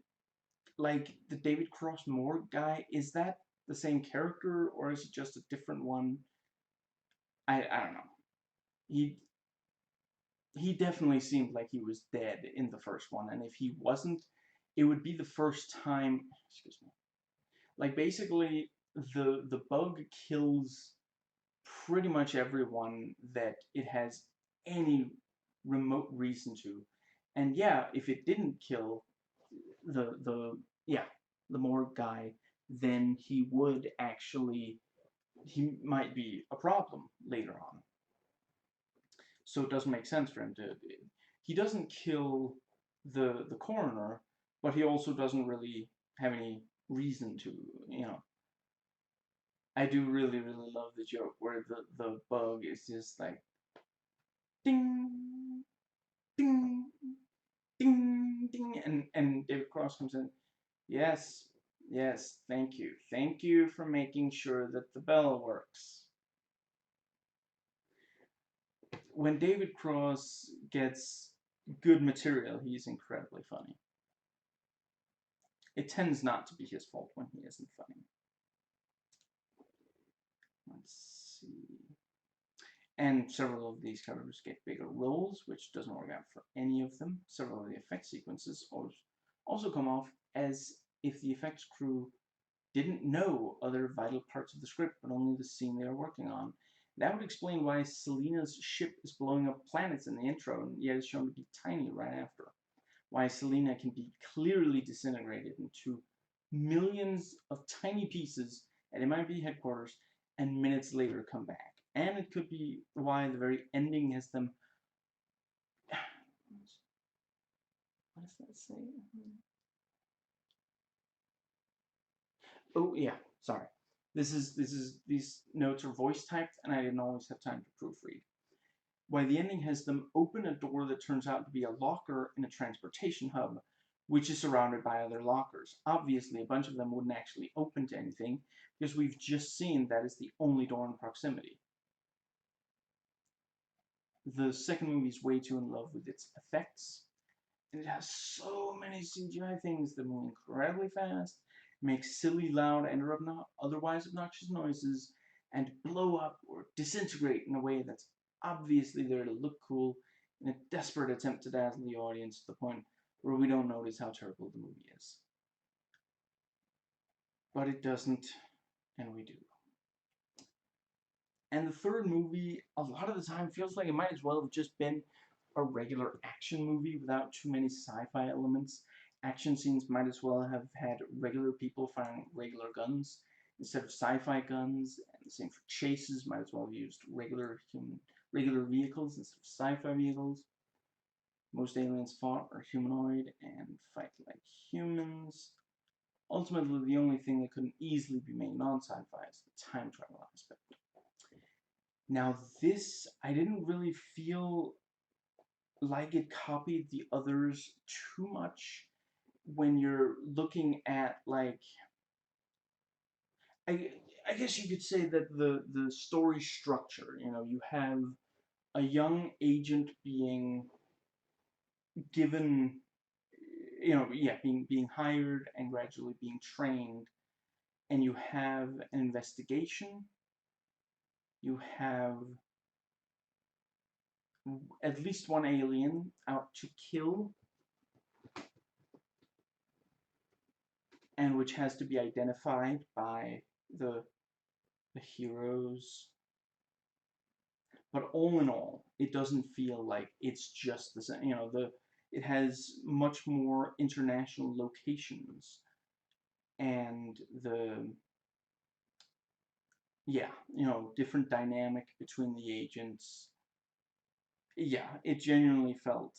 like the David Cross Moore guy, is that the same character or is it just a different one? I don't know. He definitely seemed like he was dead in the first one, and if he wasn't, it would be the first time. Excuse me. Like basically, the bug kills pretty much everyone that it has any remote reason to, and yeah, if it didn't kill the yeah the Moore guy, then he might be a problem later on. So it doesn't make sense for him to. He doesn't kill the coroner, but he also doesn't really have any reason to. You know, I do really love the joke where the bug is just like ding ding ding ding, and David Cross comes in. Yes, yes, thank you for making sure that the bell works. When David Cross gets good material, he's incredibly funny. It tends not to be his fault when he isn't funny. Let's see. And several of these characters get bigger roles, which doesn't work out for any of them. Several of the effect sequences also come off as if the effects crew didn't know other vital parts of the script, but only the scene they are working on. That would explain why Selena's ship is blowing up planets in the intro, and yet is shown to be tiny right after. Why Selena can be clearly disintegrated into millions of tiny pieces at MIB headquarters and minutes later come back. And it could be why the very ending has them. What does that say? Oh yeah, sorry. These notes are voice typed, and I didn't always have time to proofread. Why the ending has them open a door that turns out to be a locker in a transportation hub, which is surrounded by other lockers. Obviously, a bunch of them wouldn't actually open to anything, because we've just seen that is the only door in proximity. The second movie is way too in love with its effects, and it has so many CGI things that move incredibly fast, make silly, loud, and otherwise obnoxious noises, and blow up or disintegrate in a way that's obviously there to look cool in a desperate attempt to dazzle the audience to the point where we don't notice how terrible the movie is. But it doesn't, and we do. And the third movie, a lot of the time, feels like it might as well have just been a regular action movie without too many sci-fi elements. Action scenes might as well have had regular people firing regular guns instead of sci-fi guns, and the same for chases. Might as well have used regular vehicles instead of sci-fi vehicles. Most aliens fought are humanoid and fight like humans. Ultimately, the only thing that couldn't easily be made non-sci-fi is the time travel aspect. Now this, I didn't really feel like it copied the others too much when you're looking at, like, I, I guess you could say that the story structure, you have a young agent being given, yeah, being hired and gradually being trained, and you have an investigation, you have at least one alien out to kill, and which has to be identified by the heroes. But all in all, it doesn't feel like it's just the same. It has much more international locations, and yeah, different dynamic between the agents. Yeah, it genuinely felt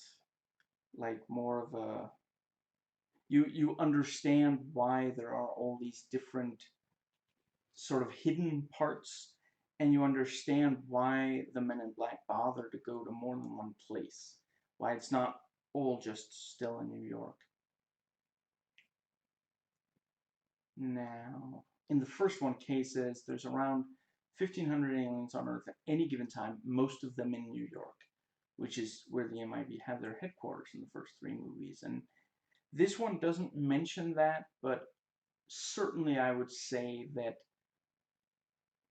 like more of a, you understand why there are all these different sort of hidden parts, and you understand why the Men in Black bother to go to more than one place, why it's not all just still in New York. Now, in the first one, Kay says there's around 1,500 aliens on Earth at any given time, most of them in New York, which is where the MIB have their headquarters in the first three movies. And this one doesn't mention that, but certainly I would say that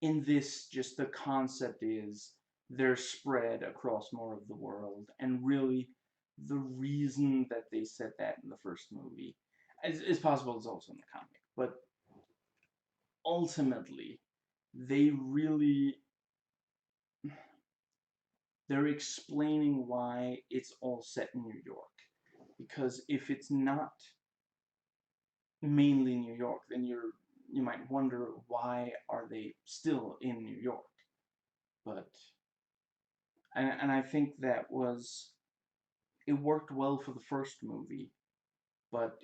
in this, just the concept is they're spread across more of the world, and really the reason that they said that in the first movie is possible it's also in the comic, but ultimately they're explaining why it's all set in New York, because if it's not mainly New York, then you might wonder, why are they still in New York? But and I think it worked well for the first movie, but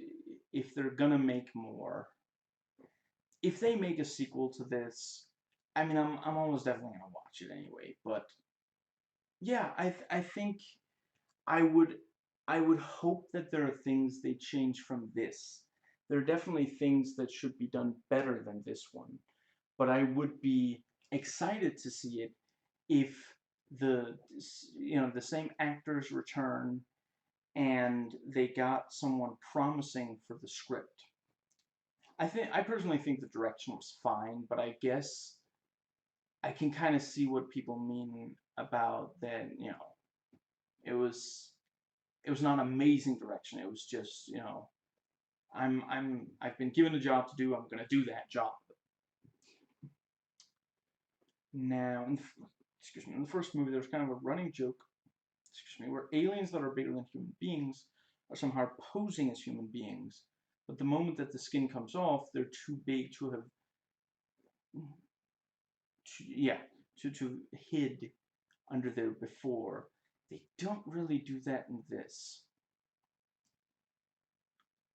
if they're gonna make more, if they make a sequel to this, I mean, I'm almost definitely gonna watch it anyway. But yeah, I think I would I would hope that there are things they change from this. There are definitely things that should be done better than this one, but I would be excited to see it if the same actors return and they got someone promising for the script. I personally think the direction was fine, but I guess I can kind of see what people mean about that. It was it was not amazing direction. It was just, I've been given a job to do. I'm gonna do that job. Now, excuse me, in the first movie, there was kind of a running joke, excuse me, where aliens that are bigger than human beings are somehow posing as human beings, but the moment that the skin comes off, they're too big to have, yeah, to hid under there before. They don't really do that in this.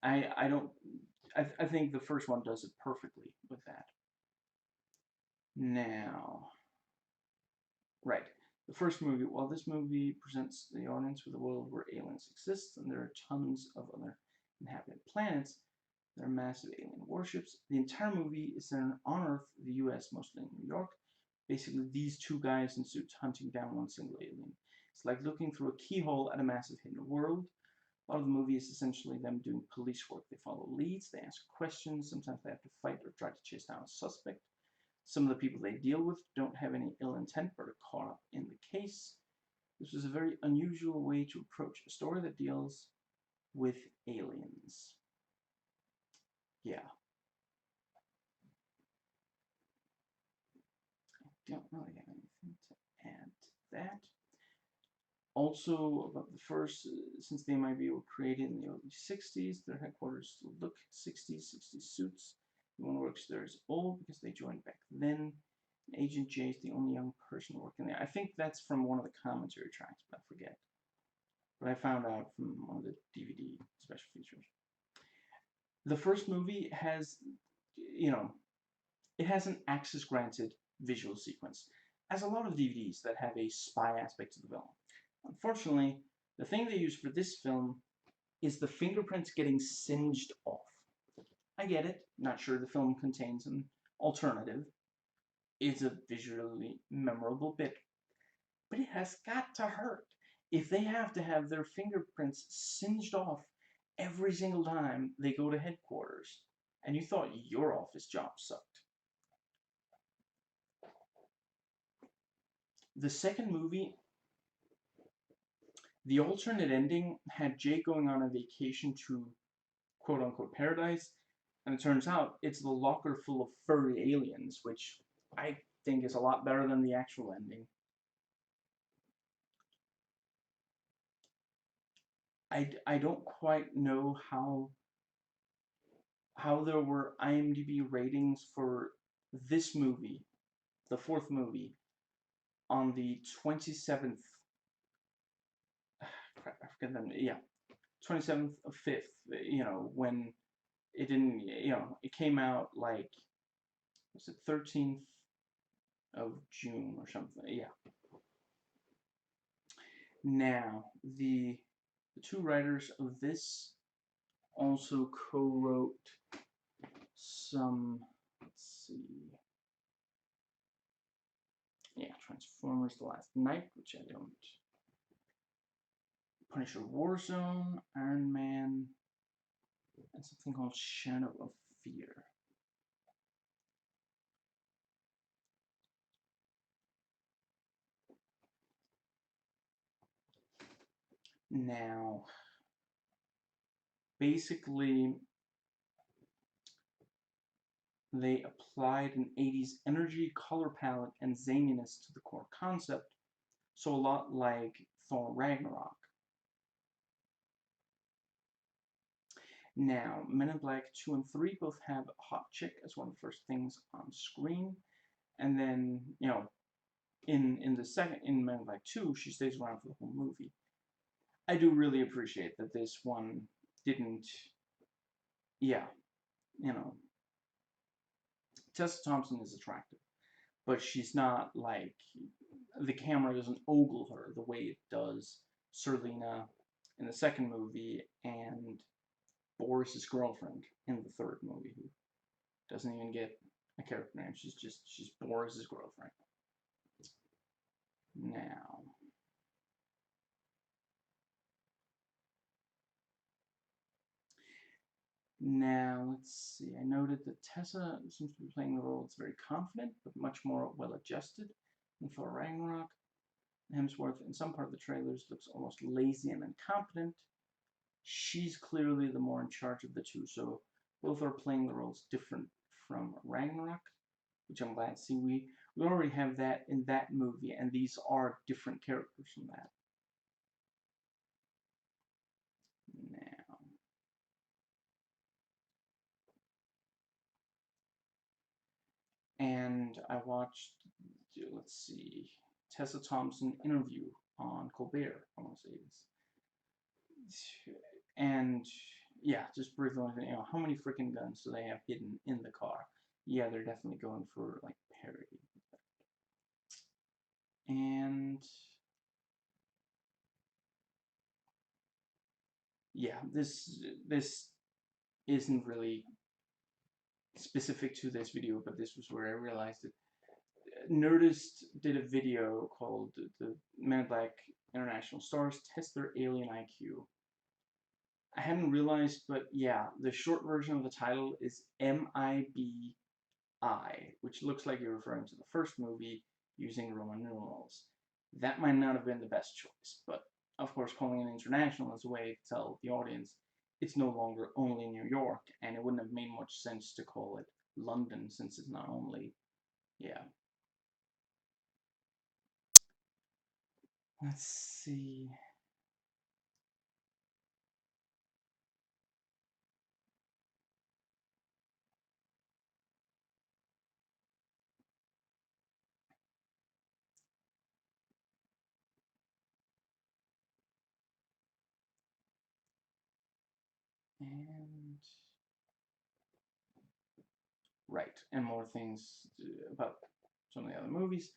I don't. I think the first one does it perfectly with that. Now, right. The first movie, while this movie presents the audience with a world where aliens exist and there are tons of other inhabited planets, there are massive alien warships. The entire movie is set on Earth, the US, mostly in New York. Basically, these two guys in suits hunting down one single alien. It's like looking through a keyhole at a massive hidden world. A lot of the movie is essentially them doing police work. They follow leads, they ask questions, sometimes they have to fight or try to chase down a suspect. Some of the people they deal with don't have any ill intent but are caught up in the case. This is a very unusual way to approach a story that deals with aliens. Yeah. I don't really have anything to add to that. Also, about the first, since the MIB were created in the early 60s, their headquarters still look 60s suits. Everyone works there is old because they joined back then. Agent J is the only young person working there. I think that's from one of the commentary tracks, but I forget. But I found out from one of the DVD special features. The first movie has, it has an access granted visual sequence, as a lot of DVDs that have a spy aspect to the film. Unfortunately, The thing they use for this film is the fingerprints getting singed off. I get it, not sure the film contains an alternative. It's a visually memorable bit, but it has got to hurt if they have to have their fingerprints singed off every single time they go to headquarters, and you thought your office job sucked. The second movie, the alternate ending had Jay going on a vacation to quote-unquote paradise, and it turns out it's the locker full of furry aliens, which I think is a lot better than the actual ending. I don't quite know how there were IMDb ratings for this movie, the fourth movie, on the 27th, crap, I forget them, yeah, 27th of 5th, when it didn't, it came out like, was it 13th of June or something, yeah. Now, the two writers of this also co-wrote some, let's see, yeah, Transformers The Last Night, which I don't, Punisher Warzone, Iron Man, and something called Shadow of Fear. Now, basically, they applied an 80s energy, color palette, and zaniness to the core concept, so a lot like Thor Ragnarok. Now, Men in Black 2 and 3 both have a hot chick as one of the first things on screen, and then, in Men in Black 2, she stays around for the whole movie. I do really appreciate that this one didn't, yeah, Tessa Thompson is attractive, but she's not like, the camera doesn't ogle her the way it does Serlina in the second movie and Boris's girlfriend in the third movie, who doesn't even get a character name. She's Boris's girlfriend. Now, let's see. I noted that Tessa seems to be playing the role that's very confident, but much more well-adjusted than Thor Ragnarok. Hemsworth, in some part of the trailers, looks almost lazy and incompetent. She's clearly the more in charge of the two, so both are playing the roles different from Ragnarok, which I'm glad to see. We already have that in that movie, and these are different characters from that. Now, and I watched, let's see, Tessa Thompson interview on Colbert, I want to say this. And yeah, just briefly, how many freaking guns do they have hidden in the car? Yeah, they're definitely going for like parody. And yeah, this isn't really specific to this video, but this was where I realized it. Nerdist did a video called the Men in Black International Stars Test Their Alien IQ. I hadn't realized, but yeah, the short version of the title is MIB, which looks like you're referring to the first movie using Roman numerals. That might not have been the best choice, but of course calling it international is a way to tell the audience it's no longer only New York, and it wouldn't have made much sense to call it London since it's not only, yeah. Let's see. And right, and more things about some of the other movies.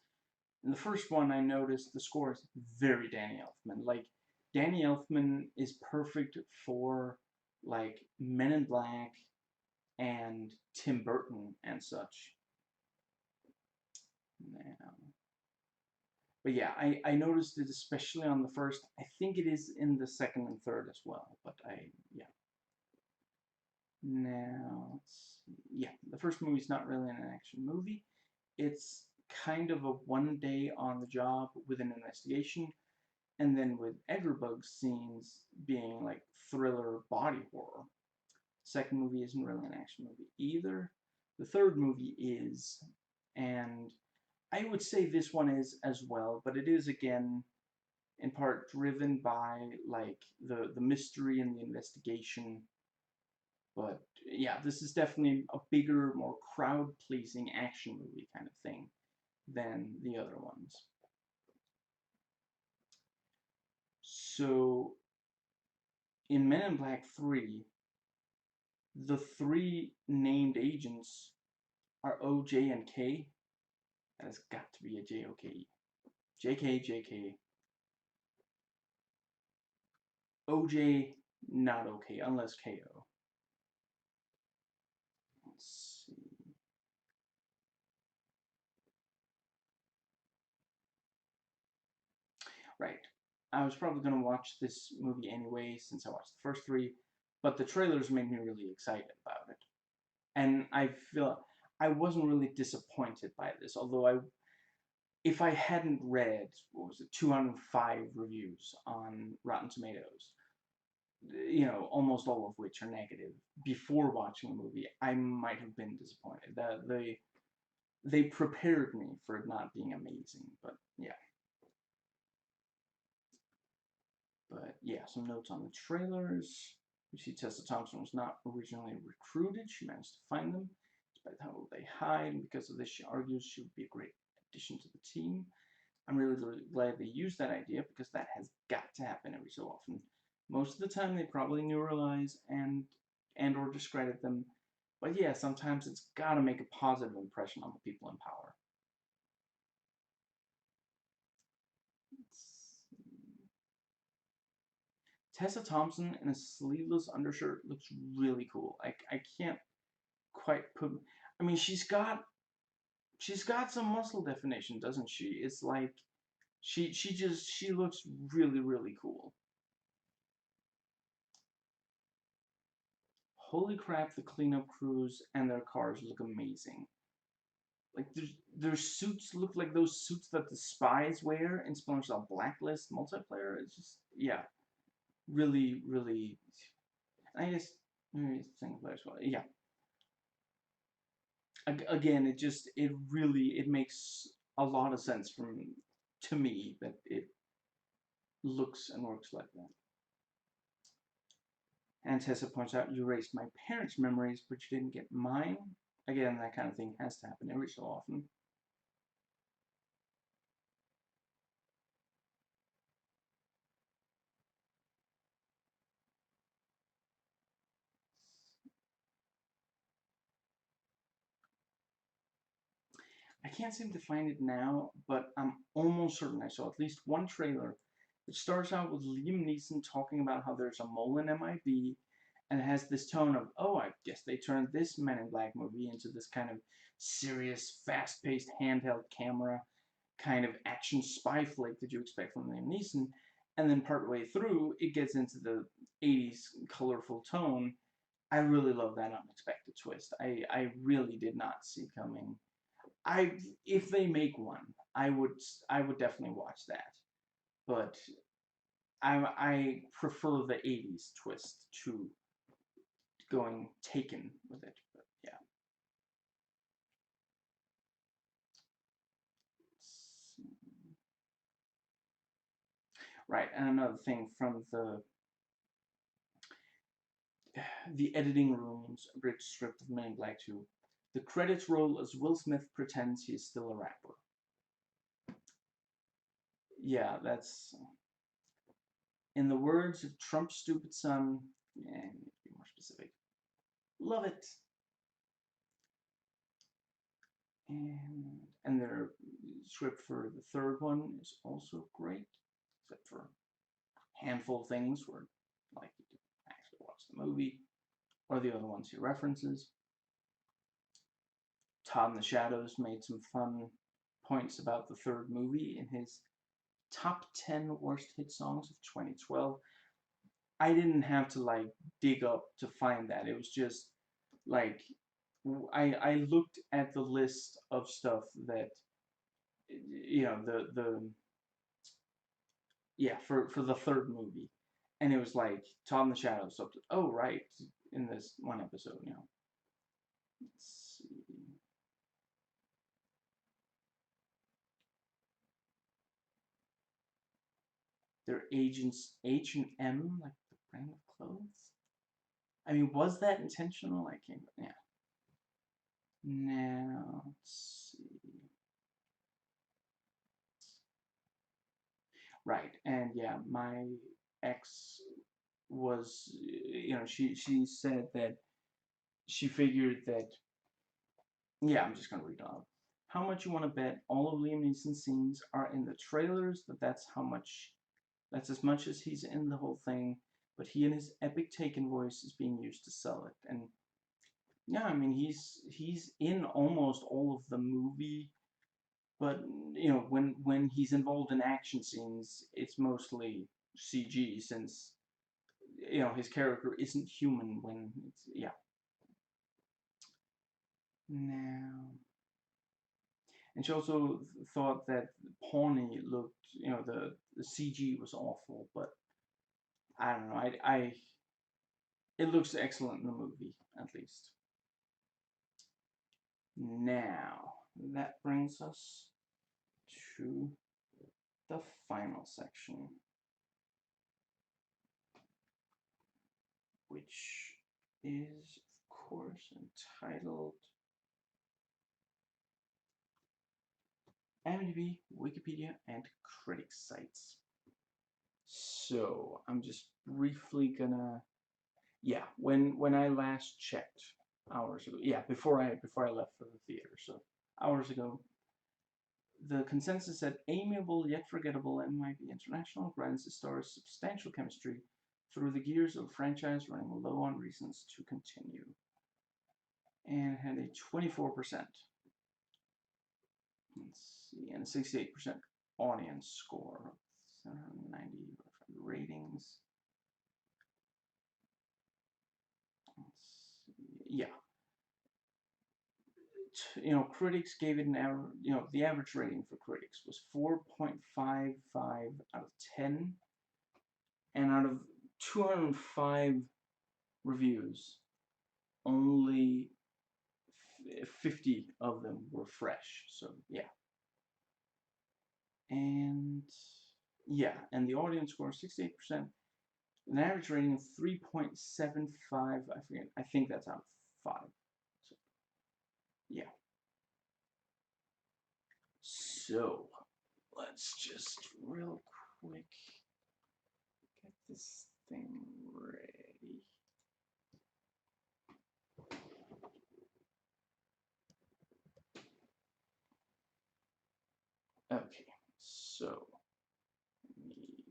In the first one, I noticed the score is very Danny Elfman. Like, Danny Elfman is perfect for like Men in Black and Tim Burton and such. Now, but yeah, I noticed it especially on the first. I think it is in the second and third as well. But yeah. Now, let's see. Yeah, the first movie's not really an action movie. It's kind of a one day on the job with an investigation, and then with Edgerbug scenes being like thriller body horror. Second movie isn't really an action movie either. The third movie is, and I would say this one is as well, but it is again in part driven by like the mystery and the investigation. But yeah, this is definitely a bigger, more crowd-pleasing action movie kind of thing than the other ones. So in Men in Black 3, the three named agents are O, J, and K. That has got to be a J, O, K, E. J, K, J, K. O, J, not okay, unless KO. Let's see. Right. I was probably going to watch this movie anyway since I watched the first three, but the trailers made me really excited about it. And I feel I wasn't really disappointed by this, although if I hadn't read, what was it, 205 reviews on Rotten Tomatoes, you know, almost all of which are negative, before watching the movie, I might have been disappointed. They prepared me for it not being amazing, but yeah. But yeah, some notes on the trailers. We see Tessa Thompson was not originally recruited. She managed to find them, despite how well they hide, and because of this, she argues she would be a great addition to the team. I'm really, really glad they used that idea, because that has got to happen every so often. Most of the time, they probably neuralize and or discredit them, but yeah, sometimes it's got to make a positive impression on the people in power. Tessa Thompson in a sleeveless undershirt looks really cool. I can't quite put. I mean, she's got some muscle definition, doesn't she? It's like she looks really, really cool. Holy crap, the cleanup crews and their cars look amazing. Like their suits look like those suits that the spies wear in Splinter Cell Blacklist multiplayer. It's just, yeah, really, really. I guess maybe single player as well. Yeah. Again, it really makes a lot of sense to me that it looks and works like that. And Tessa points out, you erased my parents' memories, but you didn't get mine. Again, that kind of thing has to happen every so often. I can't seem to find it now, but I'm almost certain I saw at least one trailer. It starts out with Liam Neeson talking about how there's a mole in MIB, and it has this tone of, oh, I guess they turned this Men in Black movie into this kind of serious, fast-paced, handheld camera kind of action spy flick that you expect from Liam Neeson. And then partway through, it gets into the 80s colorful tone. I really love that unexpected twist. I really did not see coming. If they make one, I would definitely watch that. But I prefer the 80s twist to going Taken with it. But yeah. Right, and another thing from the editing room's abridged script of Men in Black 2. The credits roll as Will Smith pretends he is still a rapper. Yeah, that's in the words of Trump's stupid son. Yeah, I need to be more specific. Love it. And their script for the third one is also great, except for handful of things where, like, you can actually watch the movie, or the other ones he references. Todd in the Shadows made some fun points about the third movie in his top 10 worst hit songs of 2012. I didn't have to like dig up to find that. It was just like I looked at the list of stuff that, you know, the yeah, for the third movie, and it was like Todd in the Shadows. So, oh right, in this one episode, you know. Let's see. Their agents H&M, like the brand of clothes. I mean, was that intentional? I can't. Yeah. Now let's see. Right, and yeah, my ex was, you know, she said that she figured that, yeah, I'm just gonna read on. How much you want to bet all of Liam Neeson's scenes are in the trailers? That's how much. That's as much as he's in the whole thing. But he and his epic Taken voice is being used to sell it. And yeah, I mean he's in almost all of the movie, but you know when he's involved in action scenes, it's mostly CG since you know his character isn't human when it's yeah. Now, and she also thought that Pawnee looked, you know, the CG was awful, but I don't know. I it looks excellent in the movie at least. Now that brings us to the final section, which is of course entitled IMDb, Wikipedia, and critics sites. So I'm just briefly gonna, yeah, when I last checked hours ago, yeah, before I left for the theater, so hours ago, the consensus said amiable yet forgettable MIB International grants its stars substantial chemistry through the gears of a franchise running low on reasons to continue, and had a 24%. Let's see, and a 68% audience score, 790 ratings. Yeah, you know, critics gave it an average. You know, the average rating for critics was 4.55 out of 10, and out of 205 reviews, only 50 of them were fresh. So yeah, and yeah, and the audience score 68%, an average rating of 3.75. I forget. I think that's out of 5. So yeah. So let's just real quick get this thing ready. Okay, so need,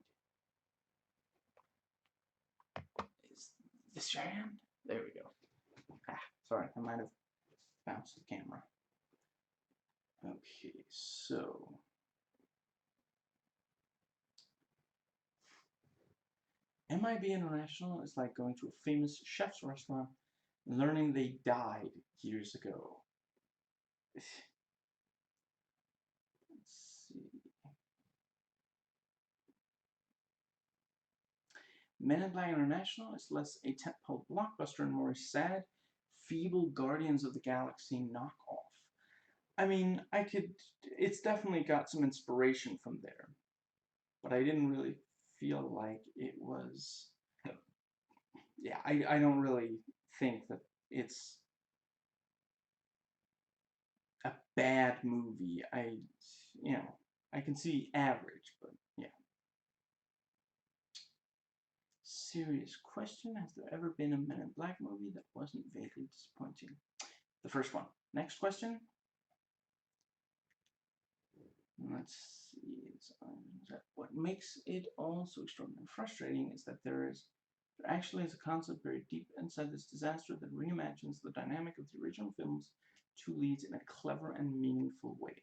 is this your hand? There we go. Ah, sorry, I might have bounced the camera. Okay, so MIB International is like going to a famous chef's restaurant and learning they died years ago. Let's see. Men in Black International is less a tentpole blockbuster and more a sad, feeble Guardians of the Galaxy knockoff. I mean, it's definitely got some inspiration from there, but I didn't really feel like it was, yeah, I don't really think that it's a bad movie. You know, I can see average, but yeah. Serious question, has there ever been a Men in Black movie that wasn't vaguely disappointing? The first one. Next question. Let's see. What makes it also extraordinarily frustrating is that there actually is a concept buried deep inside this disaster that reimagines the dynamic of the original film's two leads in a clever and meaningful way.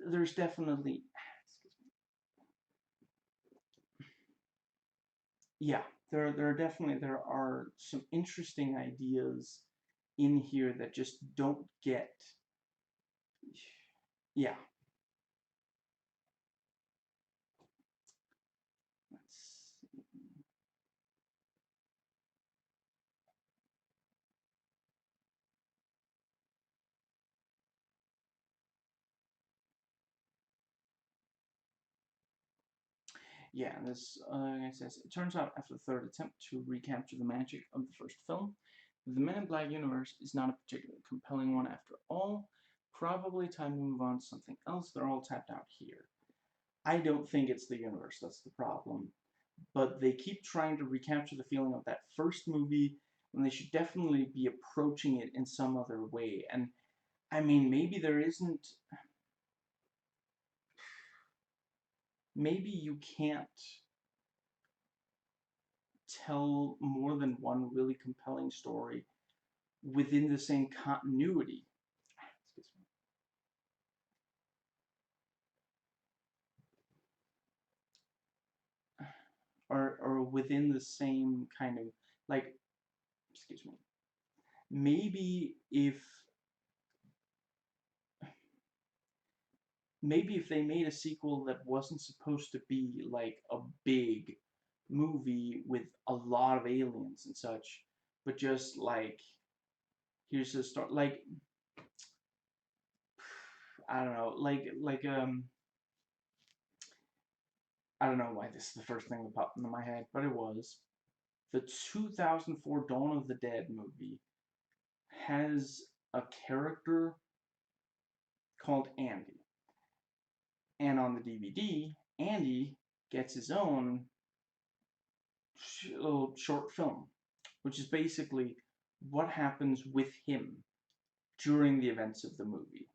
There's definitely, yeah, there are some interesting ideas in here that just don't get, yeah. Let's see. Yeah, this it says it turns out after the third attempt to recapture the magic of the first film, the Men in Black universe is not a particularly compelling one after all. Probably time to move on to something else. They're all tapped out here. I don't think it's the universe that's the problem, but they keep trying to recapture the feeling of that first movie when they should definitely be approaching it in some other way. And I mean, maybe there isn't. Maybe you can't tell more than one really compelling story within the same continuity. Excuse me. Or within the same kind of, like, excuse me. Maybe if they made a sequel that wasn't supposed to be like a big movie with a lot of aliens and such, but just like, here's the story, like, I don't know, I don't know why this is the first thing that popped into my head, but it was the 2004 Dawn of the Dead movie has a character called Andy. And on the DVD, Andy gets his own little short film, which is basically what happens with him during the events of the movie.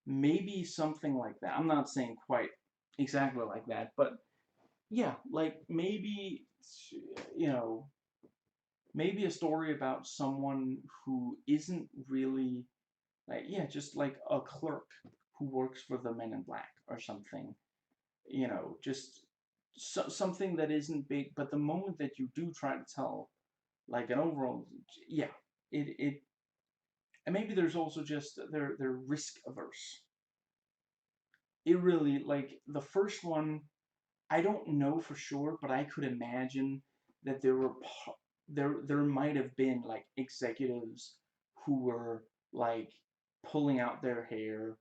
Maybe something like that. I'm not saying quite exactly like that, but yeah, like maybe, you know, maybe a story about someone who isn't really, like, yeah, just like a clerk who works for the Men in Black or something. Just something that isn't big, but the moment that you do try to tell like an overall, yeah, it and maybe there's also just they're risk averse. It really, like, the first one, I don't know for sure, but I could imagine that there might have been like executives who were like pulling out their hair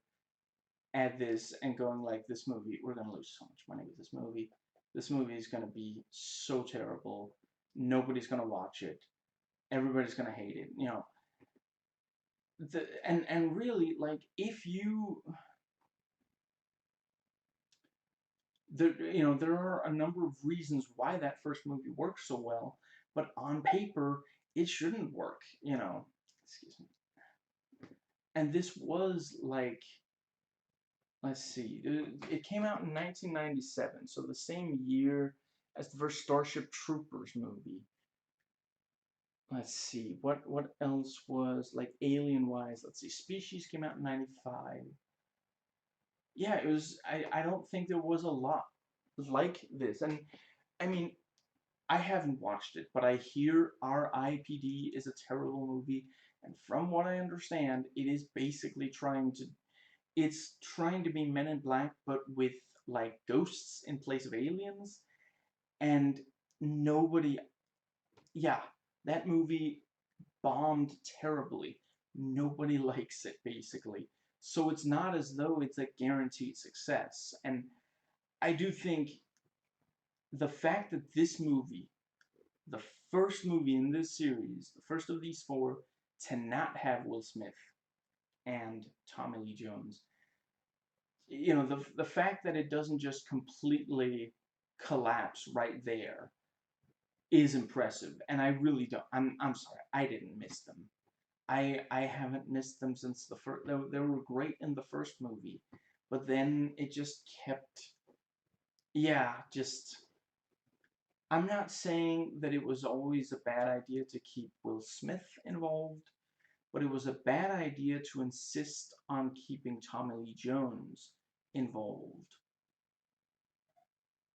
at this and going like, this movie, we're gonna lose so much money with this movie. This movie is gonna be so terrible. Nobody's gonna watch it. Everybody's gonna hate it. And really, like, if you there are a number of reasons why that first movie works so well, but on paper it shouldn't work. Excuse me. And this was like, let's see, it came out in 1997, so the same year as the first Starship Troopers movie. Let's see, what else was like alien wise? Let's see, Species came out in 95. Yeah, it was. I don't think there was a lot like this, and I mean, I haven't watched it, but I hear R.I.P.D. is a terrible movie, and from what I understand, it's trying to be Men in Black, but with like ghosts in place of aliens, and nobody, yeah, that movie bombed terribly. Nobody likes it, basically. So it's not as though it's a guaranteed success. And I do think the fact that this movie, the first movie in this series, the first of these four, to not have Will Smith and Tommy Lee Jones, the fact that it doesn't just completely collapse right there is impressive. And I really don't, I'm sorry, I didn't miss them. I haven't missed them since the first. They were great in the first movie, but then it just kept. Yeah, just. I'm not saying that it was always a bad idea to keep Will Smith involved, but it was a bad idea to insist on keeping Tommy Lee Jones involved.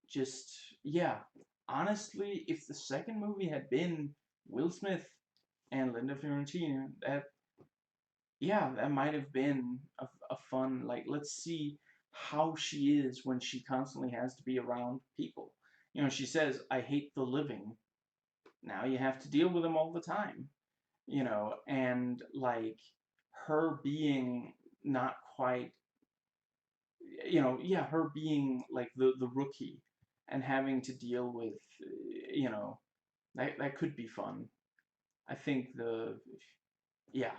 Just, yeah. Honestly, if the second movie had been Will Smith and Linda Fiorentino, that might have been a fun, like, let's see how she is when she constantly has to be around people. She says, I hate the living. Now you have to deal with them all the time. And like her being not quite, her being like the rookie and having to deal with, that could be fun. I think yeah.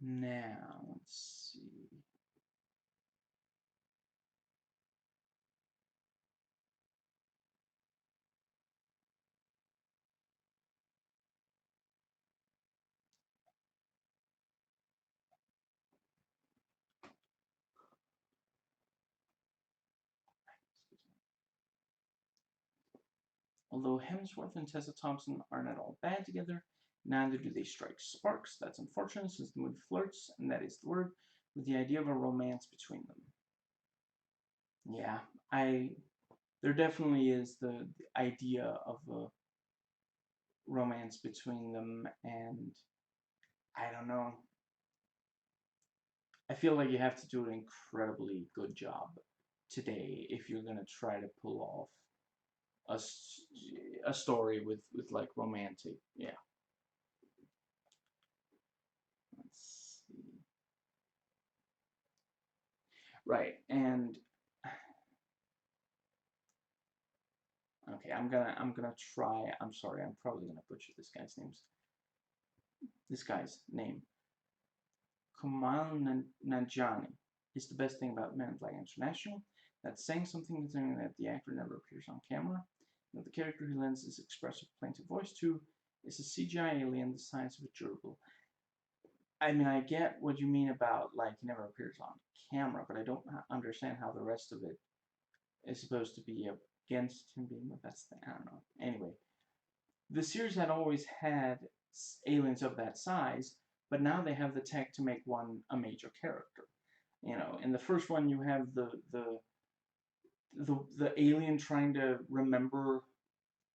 Now, let's see. Although Hemsworth and Tessa Thompson aren't at all bad together, neither do they strike sparks. That's unfortunate since the movie flirts, and that is the word, with the idea of a romance between them. Yeah, there definitely is the idea of a romance between them, and I don't know. I feel like you have to do an incredibly good job today if you're gonna try to pull off a story with like romantic, yeah. Let's see. Right, and okay, I'm gonna try. I'm sorry, I'm probably gonna butcher this guy's name. Kumail Nanjiani is the best thing about Men in Black International. That's saying something, considering that the actor never appears on camera. That the character he lends his expressive, plaintive voice to is a CGI alien the size of a gerbil. I mean, I get what you mean about, like, he never appears on camera, but I don't understand how the rest of it is supposed to be against him being the best thing. I don't know. Anyway, the series had always had aliens of that size, but now they have the tech to make one a major character. In the first one, you have the alien trying to remember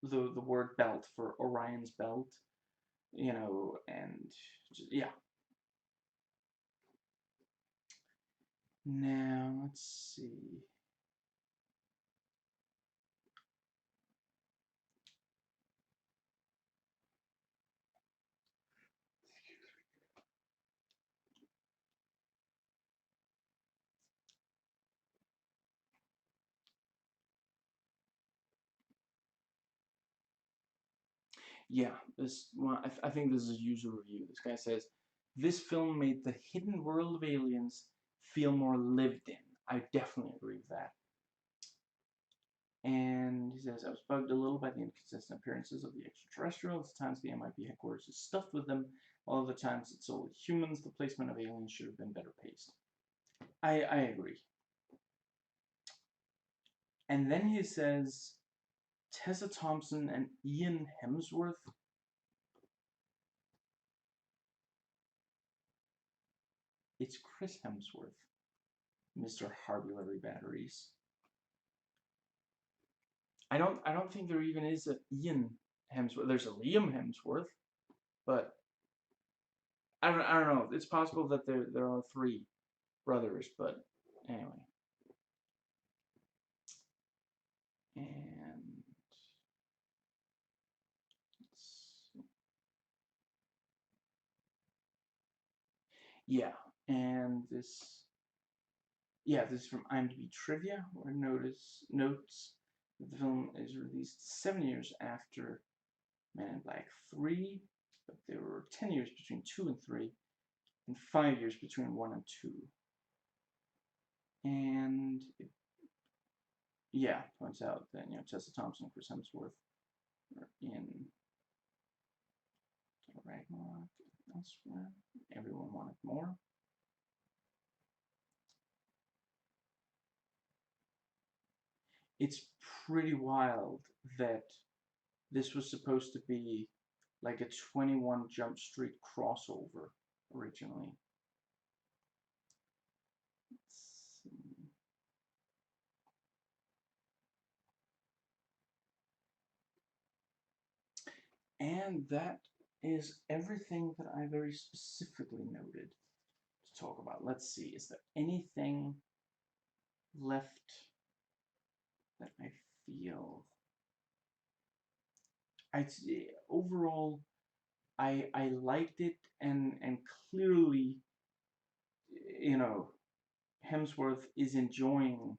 the word belt for Orion's belt, and yeah. Now let's see. Yeah, this one, I think this is a user review. This guy says, this film made the hidden world of aliens feel more lived in. I definitely agree with that. And he says, I was bugged a little by the inconsistent appearances of the extraterrestrials. At times the MIB headquarters is stuffed with them, while other times it's solely humans. The placement of aliens should have been better paced. I agree. And then he says, Tessa Thompson and Ian Hemsworth. It's Chris Hemsworth, Mr. Harbury Batteries. I don't think there even is a Ian Hemsworth. There's a Liam Hemsworth, but I don't know. It's possible that there are three brothers, but anyway. And yeah, and this is from IMDb Trivia, where notes that the film is released 7 years after Men in Black 3, but there were 10 years between 2 and 3, and 5 years between 1 and 2. And points out that Tessa Thompson and Chris Hemsworth are in Ragnarok elsewhere. Everyone wanted more. It's pretty wild that this was supposed to be like a 21 Jump Street crossover originally. Let's see. And that is everything that I very specifically noted to talk about. Let's see, is there anything left that I feel? Overall, I liked it, and clearly, you know, Hemsworth is enjoying.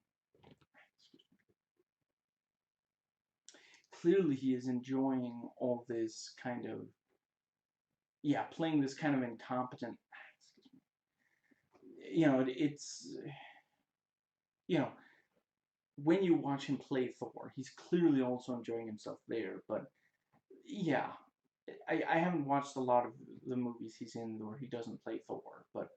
Clearly, he is enjoying all this kind of, yeah, playing this kind of incompetent. You know, it's, you know, when you watch him play Thor, he's clearly also enjoying himself there. But yeah, I haven't watched a lot of the movies he's in where he doesn't play Thor, but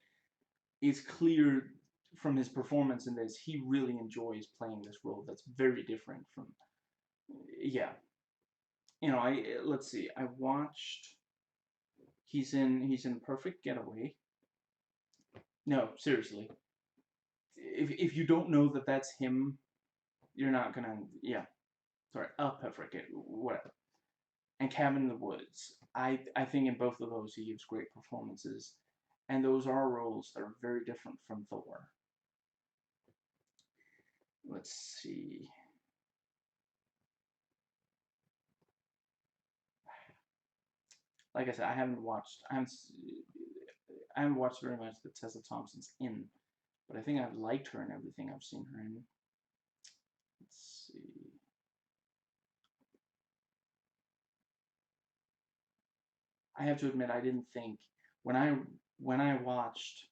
it's clear from his performance in this, he really enjoys playing this role that's very different from, yeah. You know, let's see, I watched, he's in Perfect Getaway. No, seriously. If you don't know that that's him, you're not gonna, yeah. Sorry, Perfect Getaway, whatever. And Cabin in the Woods. I think in both of those he gives great performances. And those are roles that are very different from Thor. Let's see. Like I said, I haven't watched very much that Tessa Thompson's in, but I think I've liked her in everything I've seen her in. Let's see. I have to admit, I didn't think when I watched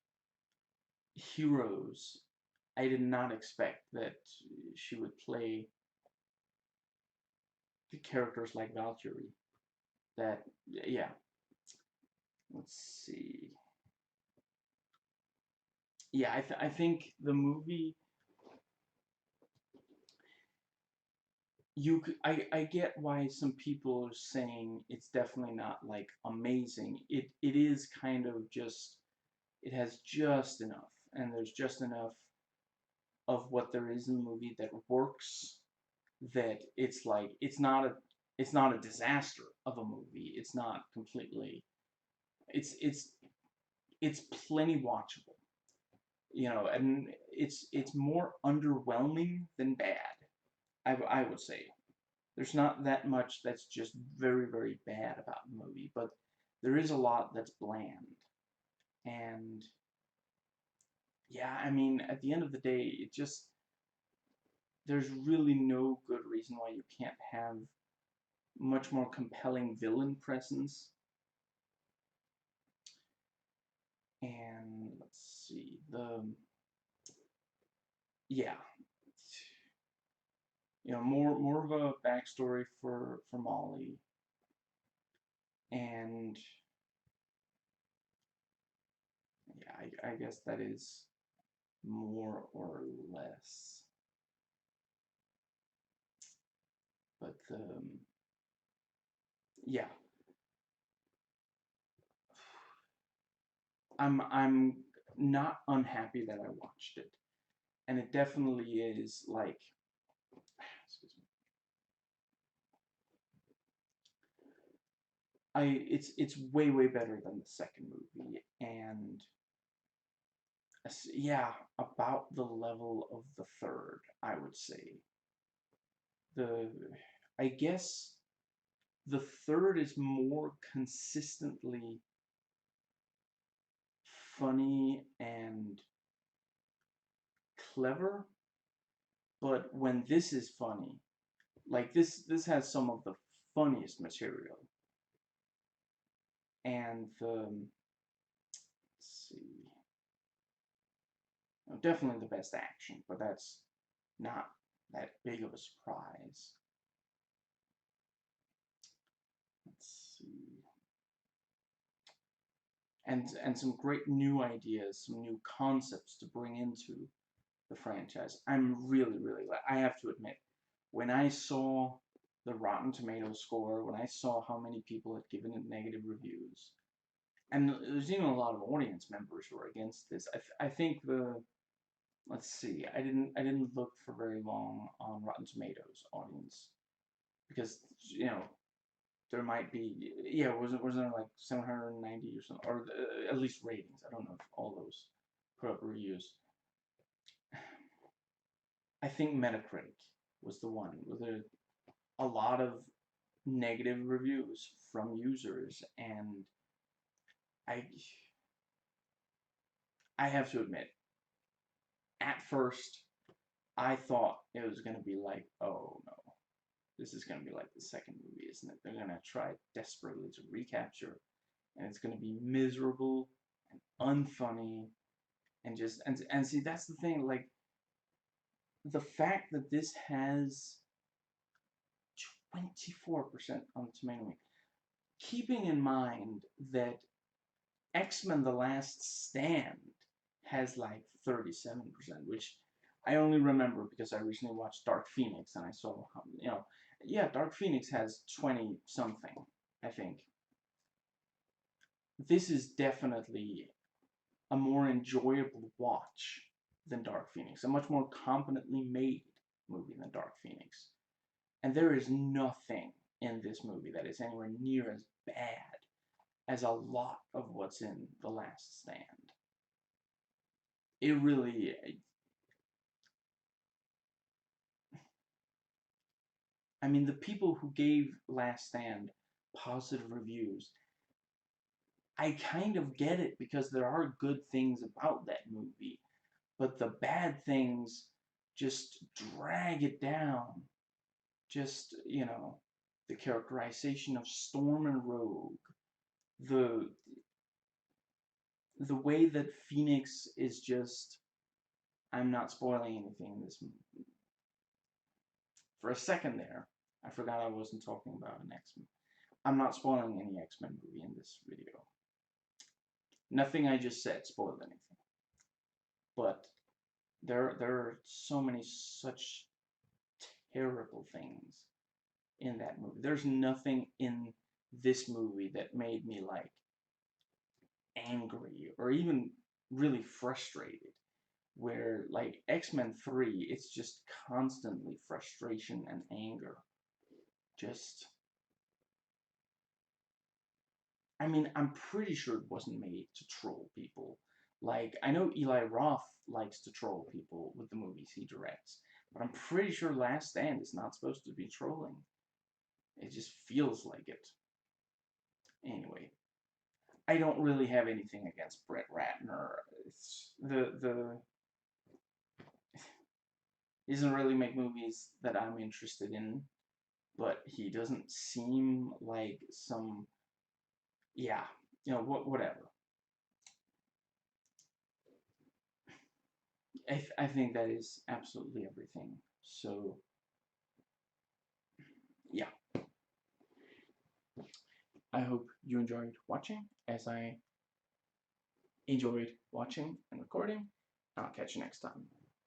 Heroes, I did not expect that she would play the characters like Valkyrie. That, yeah. Let's see. Yeah, I think the movie, I get why some people are saying it's definitely not like amazing. It is kind of just, it has just enough, and there's just enough of what there is in the movie that works, that it's like it's not a disaster of a movie. It's not completely, it's plenty watchable, you know, and it's more underwhelming than bad. I would say there's not that much that's just very, very bad about the movie, but there is a lot that's bland. And yeah, I mean, at the end of the day, it just, there's really no good reason why you can't have much more compelling villain presence. And let's see, yeah, you know, more of a backstory for Molly, and yeah, I guess that is more or less. But yeah, I'm not unhappy that I watched it, and it definitely is like, excuse me, it's way better than the second movie, and yeah, about the level of the third, I would say. The I guess the third is more consistently funny and clever, but when this is funny, like this has some of the funniest material, and let's see, definitely the best action, but that's not that big of a surprise. Let's see. and some great new ideas, some new concepts to bring into the franchise. I'm really, really glad. I have to admit, when I saw the Rotten Tomatoes score, when I saw how many people had given it negative reviews, and there's even a lot of audience members who are against this. I think let's see, I didn't look for very long on Rotten Tomatoes audience, because there might be, yeah, was there like 790 or something, or at least ratings. I don't know if all those put up reviews. I think Metacritic was the one with a lot of negative reviews from users, and I I have to admit, at first I thought it was gonna be like, oh no, this is gonna be like the second movie, isn't it? They're gonna try desperately to recapture, and it's gonna be miserable and unfunny, and just and see, that's the thing, like the fact that this has 24% on the tomato meter, keeping in mind that X-Men The Last Stand has like 37%, which I only remember because I recently watched Dark Phoenix, and I saw how, yeah, Dark Phoenix has 20 something, I think. This is definitely a more enjoyable watch than Dark Phoenix, a much more competently made movie than Dark Phoenix. And there is nothing in this movie that is anywhere near as bad as a lot of what's in The Last Stand. It really, I mean, the people who gave Last Stand positive reviews, I kind of get it, because there are good things about that movie, but the bad things just drag it down. Just, the characterization of Storm and Rogue, the the way that Phoenix is just, I'm not spoiling anything in this movie. For a second there, I forgot I wasn't talking about an X-Men. I'm not spoiling any X-Men movie in this video. Nothing I just said spoiled anything. But there are so many such terrible things in that movie. There's nothing in this movie that made me like angry or even really frustrated. Where like X-Men 3, it's just constantly frustration and anger. Just, I mean, I'm pretty sure it wasn't made to troll people. Like, I know Eli Roth likes to troll people with the movies he directs, but I'm pretty sure Last Stand is not supposed to be trolling. It just feels like it. Anyway, I don't really have anything against Brett Ratner. It's he doesn't really make movies that I'm interested in, but he doesn't seem like some, yeah, whatever. I think that is absolutely everything. So, yeah. I hope you enjoyed watching, as I enjoyed watching and recording. I'll catch you next time.